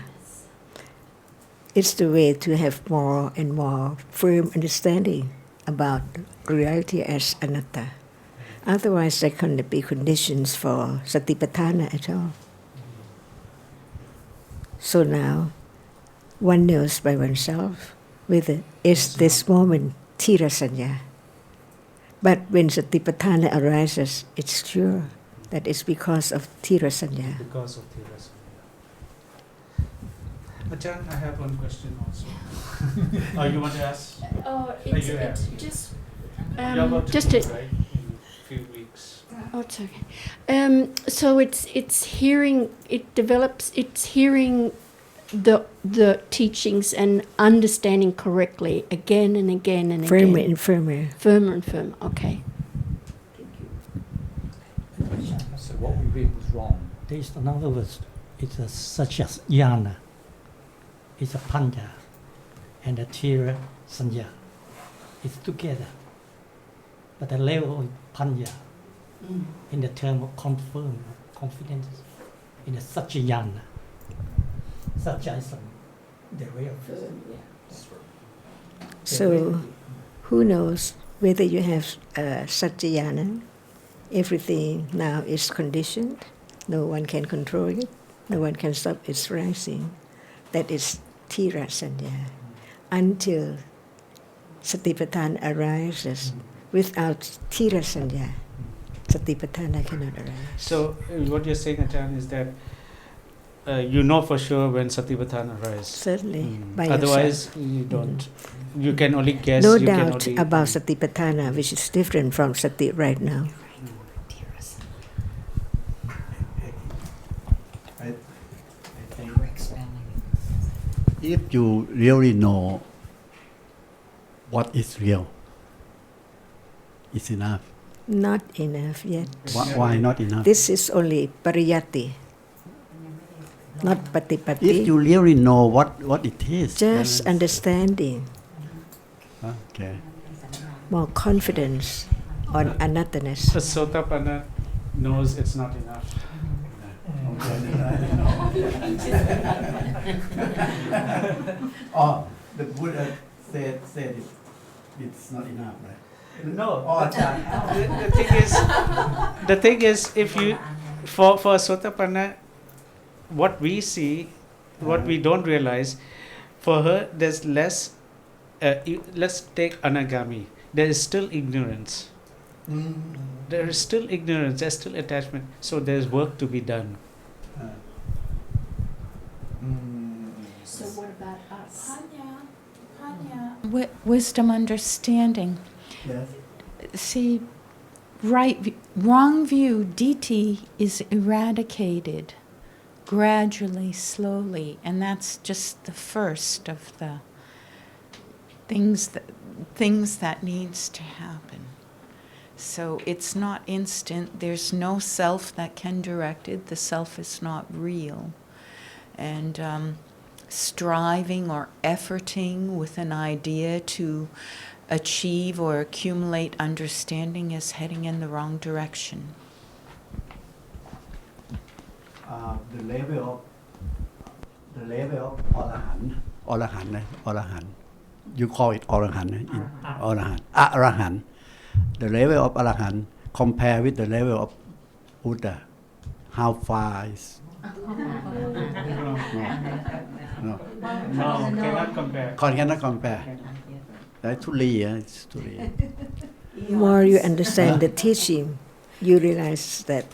It's the way to have more and more firm understanding about reality as anatta. Otherwise, there cannot be conditions for satipatthana at all. So now, one knows by oneself whether is this moment Thira Sanya. But when Satipatthana arises, it's sure that it's because of Thira Sanya. Because of Thira Sanya. Ajarn, I have one question also. Oh, you want to ask? It's just You're about to just move, a, right? In a few weeks. Oh, it's okay. So it's hearing, it develops, it's hearing the teachings and understanding correctly again and again and Firmer again. and firmer. Firmer and firmer. Okay. So what we read was wrong. There is another word. It's such as yana. It's a panya and a tira sanya. It's together. But the level of panya in the term of confidence in a Satyayana. Satya is the real. So, who knows whether you have Satyayana? Everything now is conditioned. No one can control it. No one can stop its rising. That is Thira Sanya. Until Satipatthana arises, without Thira Sanya, Satipatthana cannot arise. So what you're saying, Ajarn, is that you know for sure when Satipatthana arises. Certainly, by Otherwise, yourself. you don't. You can only guess. No you doubt can only, about Satipatthana, which is different from Sati right now. I think if you really know what is real, it's enough. Not enough yet. Why not enough? This is only pariyati, not patipati. If you really know what it is, Just understanding, okay. more confidence on anatthaness. The Sotapanna knows it's not enough. Oh, the Buddha said it's not enough, right? No. Oh, the thing is, if you, for Sotapanna, what we see, what we don't realize, for her, there's less. Let's take Anagami. There is still ignorance. There is still ignorance. There's still attachment. So there's work to be done. So what about us? Panya. Wisdom understanding. Yes. See, wrong view, ditthi, is eradicated gradually, slowly, and that's just the first of the things that needs to happen. So it's not instant. There's no self that can direct it. The self is not real. And striving or efforting with an idea to achieve or accumulate understanding is heading in the wrong direction. The level of Arahant. You call it Arahant. Arahant. The level of Arahant compare with the level of Buddha. How far is? No, cannot compare. Cannot compare. That's too late. It's too late. The more you understand the teaching, you realize that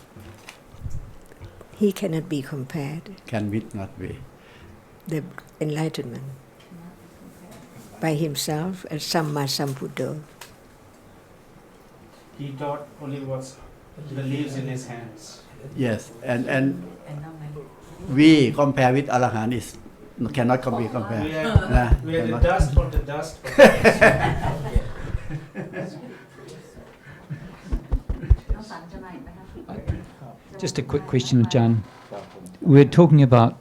he cannot be compared. Can we not be? The enlightenment by himself as Samma Sambuddho. He taught only what the leaves in his hands. Yes, and we compare with Arahant is cannot be compared. We are the dust of the dust. Of the dust. Just a quick question, Ajarn. We were talking about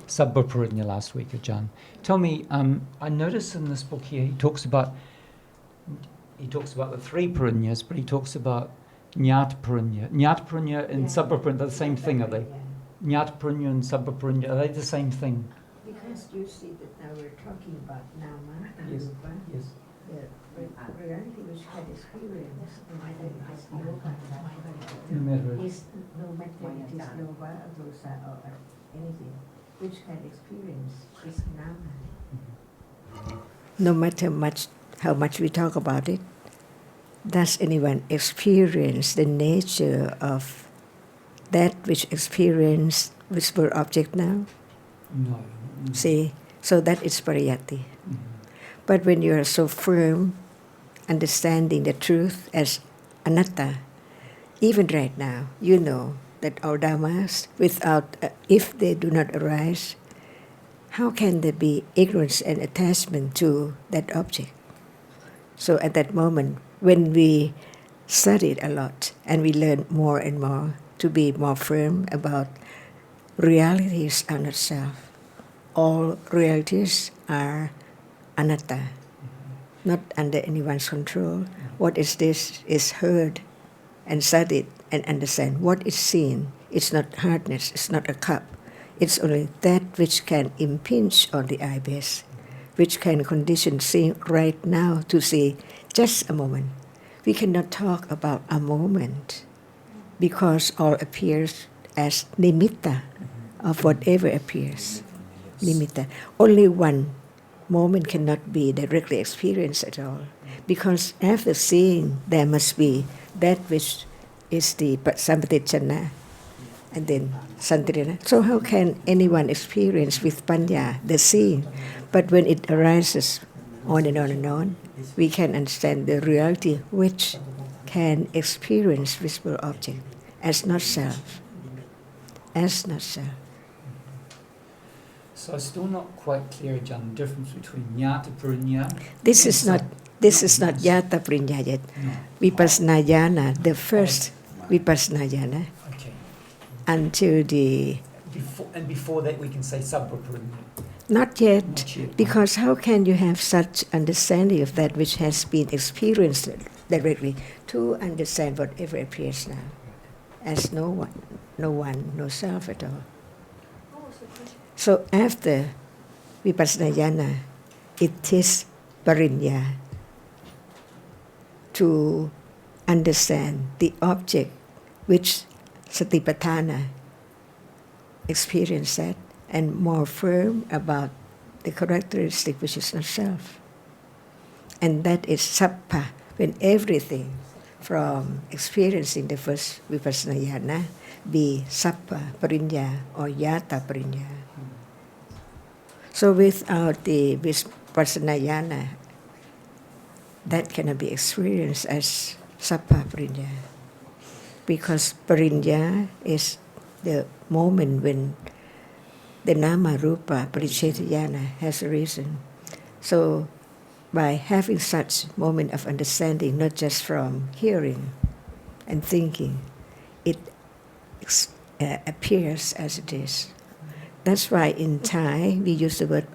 Sabbaparanya last week, Ajarn. Tell me, I noticed in this book here, he talks about the three paranyas, but he talks about Nyataparanya. Nyataparanya and Sabbaparanya are the same thing, are they? Nyataparanya and Sabbaparanya, are they the same thing? Because you see that now we're talking about Nama and Yes. Rupa. Yes. The reality which had experience, whether it is yoga, No matter. is no matter it is yoga or dosa or anything, which can experience is Nama. No matter how much we talk about it, does anyone experience the nature of that which experience visible object now? No. See, so that is pariyatti. But when you are so firm, understanding the truth as anatta, even right now, you know that our dhammas, without, if they do not arise, how can there be ignorance and attachment to that object? So at that moment, when we studied a lot and we learn more and more to be more firm about realities are not self. All realities are anatta, not under anyone's control. What is this is heard and studied and understand. What is seen, it's not hardness, it's not a cup. It's only that which can impinge on the eye base, which can condition seeing right now to see just a moment. We cannot talk about a moment because all appears as nimitta of whatever appears. Nimitta. Only one moment cannot be directly experienced at all, because after seeing there must be that which is the sampatichana and then santirana. So how can anyone experience with panya the seeing? But when it arises on and on and on, we can understand the reality which can experience visible object as not self. As not self. So it's still not quite clear, John, the difference between Nyata Parinya. This is not Yata Parinya yet. No. Vipassana Jnana, the first Vipassana Jnana, Okay. until the... Before that we can say Sabba Parinya. Not yet, Not yet. because how can you have such understanding of that which has been experienced directly to understand whatever appears now as no one, no self at all. So after Vipassana Jnana, it is parinya to understand the object which Satipatthana experienced that, and more firm about the characteristic which is not self. And that is sappa, when everything from experiencing the first Vipassana Jnana be sappa parinya or yata parinya. So without the Vipassana Jnana, that cannot be experienced as sappa parinya. Because parinya is the moment when the nama rupa pariccheta jnana has arisen. So by having such moment of understanding, not just from hearing and thinking, it appears as it is. That's why in Thai we use the word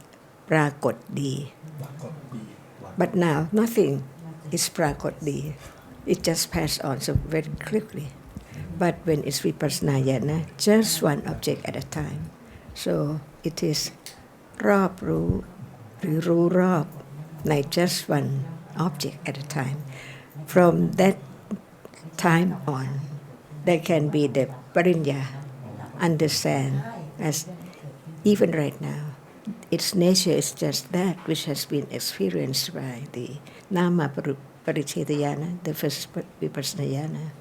prakot di. But now nothing is prakot di. It just passed on so very quickly. But when it's vipassana jnana, just one object at a time. So it is rab ru, ru rab, like just one object at a time. From that time on, there can be the parinya, understand as even right now, its nature is just that which has been experienced by the nama pariccheta jnana, the first vipassana jnana.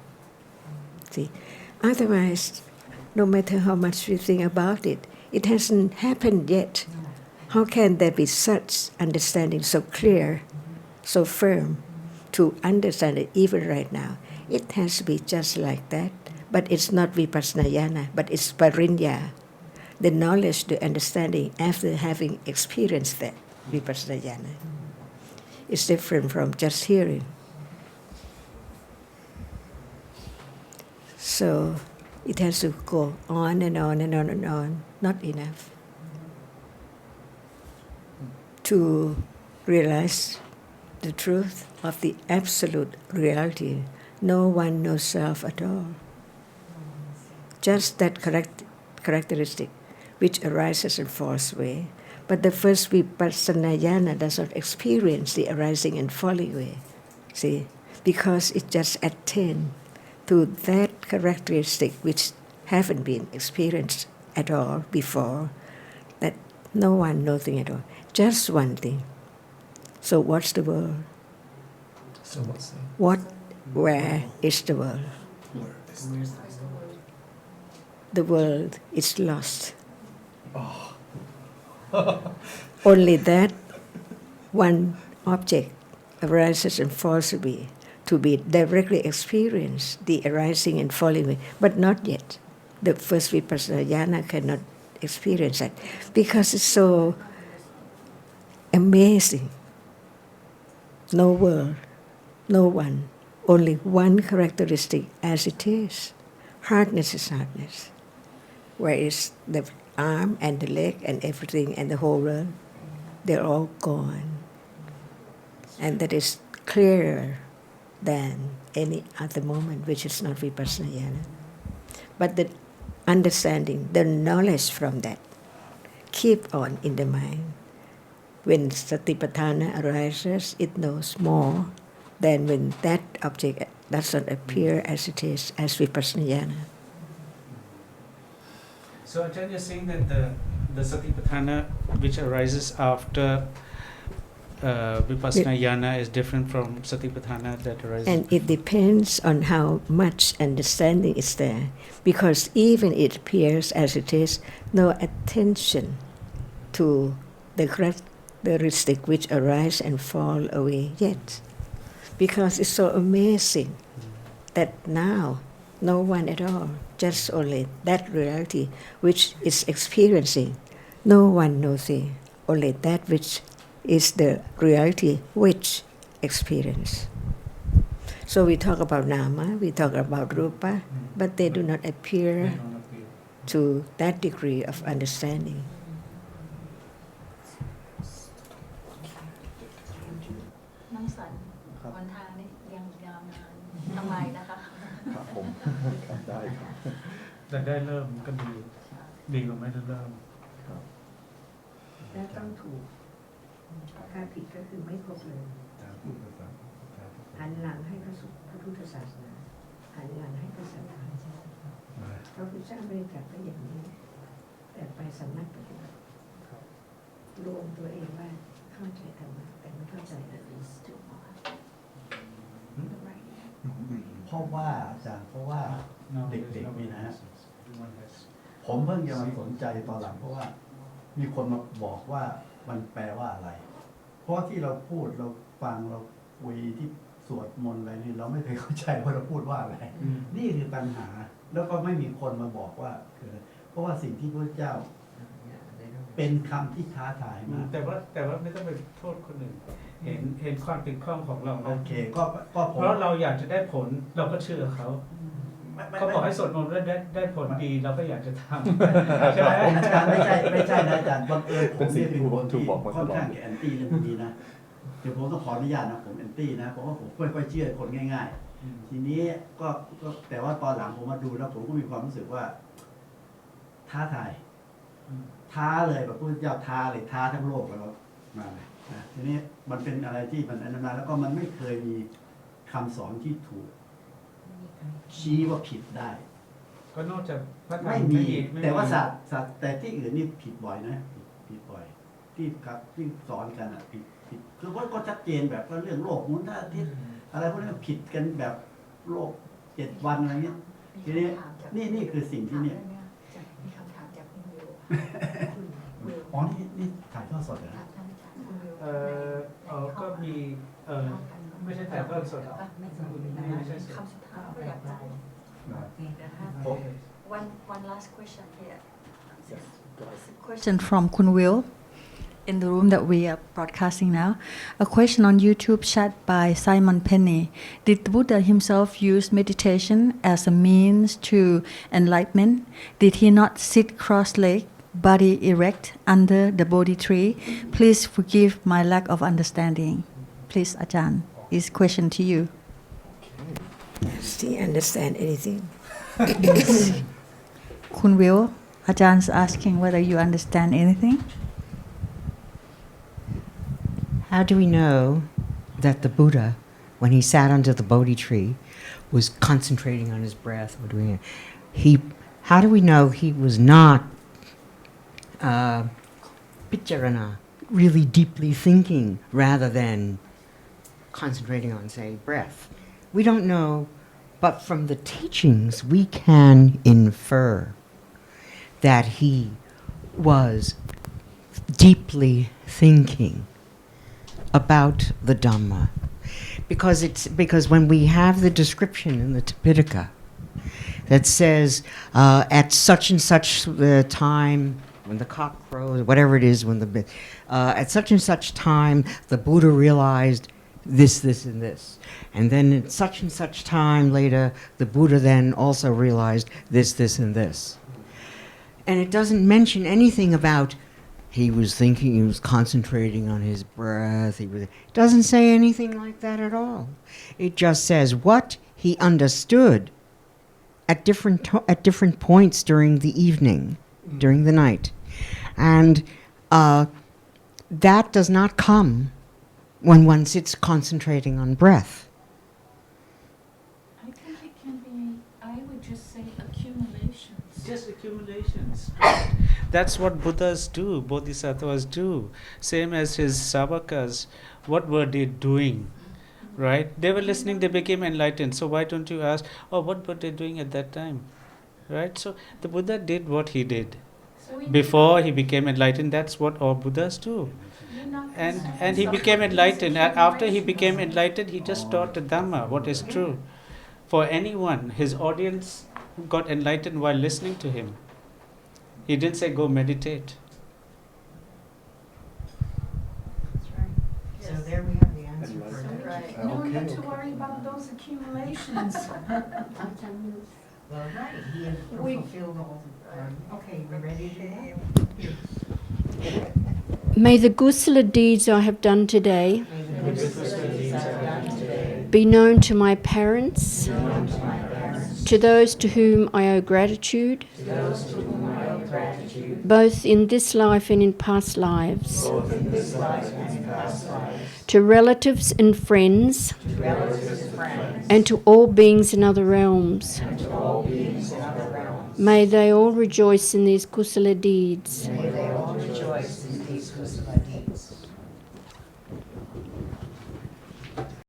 See, otherwise, no matter how much we think about it, it hasn't happened yet. How can there be such understanding so clear, so firm, to understand it even right now? It has to be just like that, but it's not vipassana jnana, but it's parinya, the knowledge, the understanding after having experienced that vipassana jnana. It's different from just hearing. So it has to go on and on and on and on, not enough to realize the truth of the absolute reality. No one, no self at all. Just that characteristic which arises and falls away. But the first vipassana jnana does not experience the arising and falling away. See, because it just attained to that characteristic which haven't been experienced at all before, that no one, nothing at all, just one thing. So what's the world? So what's that? What, where is the world? Where is that? The world is lost. Only that one object arises and falls away, to be directly experienced, the arising and falling away, but not yet. The first vipassana jhana cannot experience that because it's so amazing. No world, no one, only one characteristic as it is. Hardness is hardness. Where is the arm and the leg and everything and the whole world? They're all gone. And that is clearer than any other moment, which is not vipassana jhana. But the understanding, the knowledge from that, keep on in the mind. When satipatthana arises, it knows more than when that object does not appear as it is, as vipassana jhana. So Ajarn, you're saying that the satipatthana which arises after vipassana jhana is different from satipatthana that arises. And it depends on how much understanding is there, because even it appears as it is, no attention to the characteristic which arise and fall away yet. Because it's so amazing that now no one at all, just only that reality which is experiencing, no one nothing, only that which is the reality which experience. So we talk about nama, we talk about rupa, but they do not appear to that degree of understanding. น้องสันวันทางนี่ยังยาวนานทำไมนะคะ ครับผมได้ครับ แต่ได้เริ่มก็ดีกว่าไม่ได้เริ่ม และต้องถูกถ้าผิดก็คือไม่ครบเลยหันหลังให้พระพุทธศาสนาหันหลังให้พระศาสนาพระพุทธเจ้าไม่ได้ตรัสไปอย่างนี้แต่ไปสำนักปฏิบัติรวมตัวเองว่าเข้าใจธรรมะแต่ไม่เข้าใจอันนี้ เพราะว่าอาจารย์เพราะว่าเด็กๆนี่นะฮะผมเพิ่งจะมาสนใจตอนหลังเพราะว่ามีคนมาบอกว่ามันแปลว่าอะไรเพราะที่เราพูดเราฟังเราคุยที่สวดมนต์อะไรนี่เราไม่เคยเข้าใจว่าเราพูดว่าอะไรนี่คือปัญหาแล้วก็ไม่มีคนมาบอกว่าคือเพราะว่าสิ่งที่พระเจ้าเป็นคำที่ท้าทายมากแต่ว่าไม่ต้องไปโทษคนอื่นเห็นความติดข้องของเรา โอเคก็ผมเพราะเราอยากจะได้ผลเราก็เชื่อเขาเขาบอกให้สวดมนต์แล้วได้ผลดีเราก็อยากจะทำใช่ไหมอาจารย์ไม่ใช่นะอาจารย์บังเอิญผมเนี่ยเป็นคนที่ค่อนข้างแอนตี้เรื่องนี้นะเดี๋ยวผมต้องขออนุญาตนะผมแอนตี้นะเพราะว่าผมไม่ค่อยเชื่อคนง่ายๆทีนี้ก็แต่ว่าตอนหลังผมมาดูแล้วผมก็มีความรู้สึกว่าท้าทายท้าเลยแบบพระเจ้าท้าเลยท้าทั้งโลกแล้วมาเลยนะทีนี้มันเป็นอะไรที่มันอันนั้นมาแล้วก็มันไม่เคยมีคำสอนที่ถูกชี้ว่าผิดได้ก็นอกจากพระธรรม ไม่มีแต่ว่าศาสตร์แต่ที่อื่นนี่ผิดบ่อยนะผิดบ่อยที่ครับที่สอนกันอ่ะผิดคือว่าก็ชัดเจนแบบว่าเรื่องโลกมุนท่าทิศอะไรพวกนี้ผิดกันแบบโลก7 วันอะไรเงี้ยทีนี้นี่คือสิ่งที่เนี่ยมีคำถามจากคุณวิว อ๋อนี่ถ่ายทอดสดเหรอก็มีไม่ใช่ถ่ายทอดสดไม่ใช่สด คำสุดท้ายอยากได้นะคะ One last question here. Question from Kun Will in the room that we are broadcasting now. A question on YouTube chat by Simon Penny. Did the Buddha himself use meditation as a means to enlightenment? Did he not sit cross-legged, body erect under the Bodhi tree? Please forgive my lack of understanding. Please, Ajarn, is question to you. Does he understand anything? Kun Will, Ajarn's asking whether you understand anything. How do we know that the Buddha, when he sat under the Bodhi tree, was concentrating on his breath or doing it? How do we know he was not picharana, really deeply thinking rather than concentrating on, say, breath. We don't know, but from the teachings we can infer that he was deeply thinking about the Dhamma. Because when we have the description in the Tipitaka that says at such and such time, when the cock crows, whatever it is, at such and such time the Buddha realized this, this, and this. And then at such and such time later, the Buddha then also realized this, this, and this. And it doesn't mention anything about he was thinking, he was concentrating on his breath. It doesn't say anything like that at all. It just says what he understood at different points during the evening, during the night. And that does not come when one sits concentrating on breath. I think it can be, I would just say accumulations. Just accumulations. That's what Buddhas do, Bodhisattvas do. Same as his Savakas. What were they doing? Right? They were listening, they became enlightened. So why don't you ask, oh, what were they doing at that time? Right? So the Buddha did what he did. Before he became enlightened, that's what all Buddhas do. And he became enlightened. After he became enlightened, he just taught the Dhamma, what is true. For anyone, his audience got enlightened while listening to him. He didn't say, go meditate. That's right. So there we have the answer for that. Right. No need to worry about those accumulations. Well, right. He had fulfilled all the... Okay, we ready for that? May the Kusala deeds I have done today be known to my parents, to those to whom I owe gratitude, both in this life and in past lives, to relatives and friends, and to all beings in other realms. May they all rejoice in these Kusala deeds.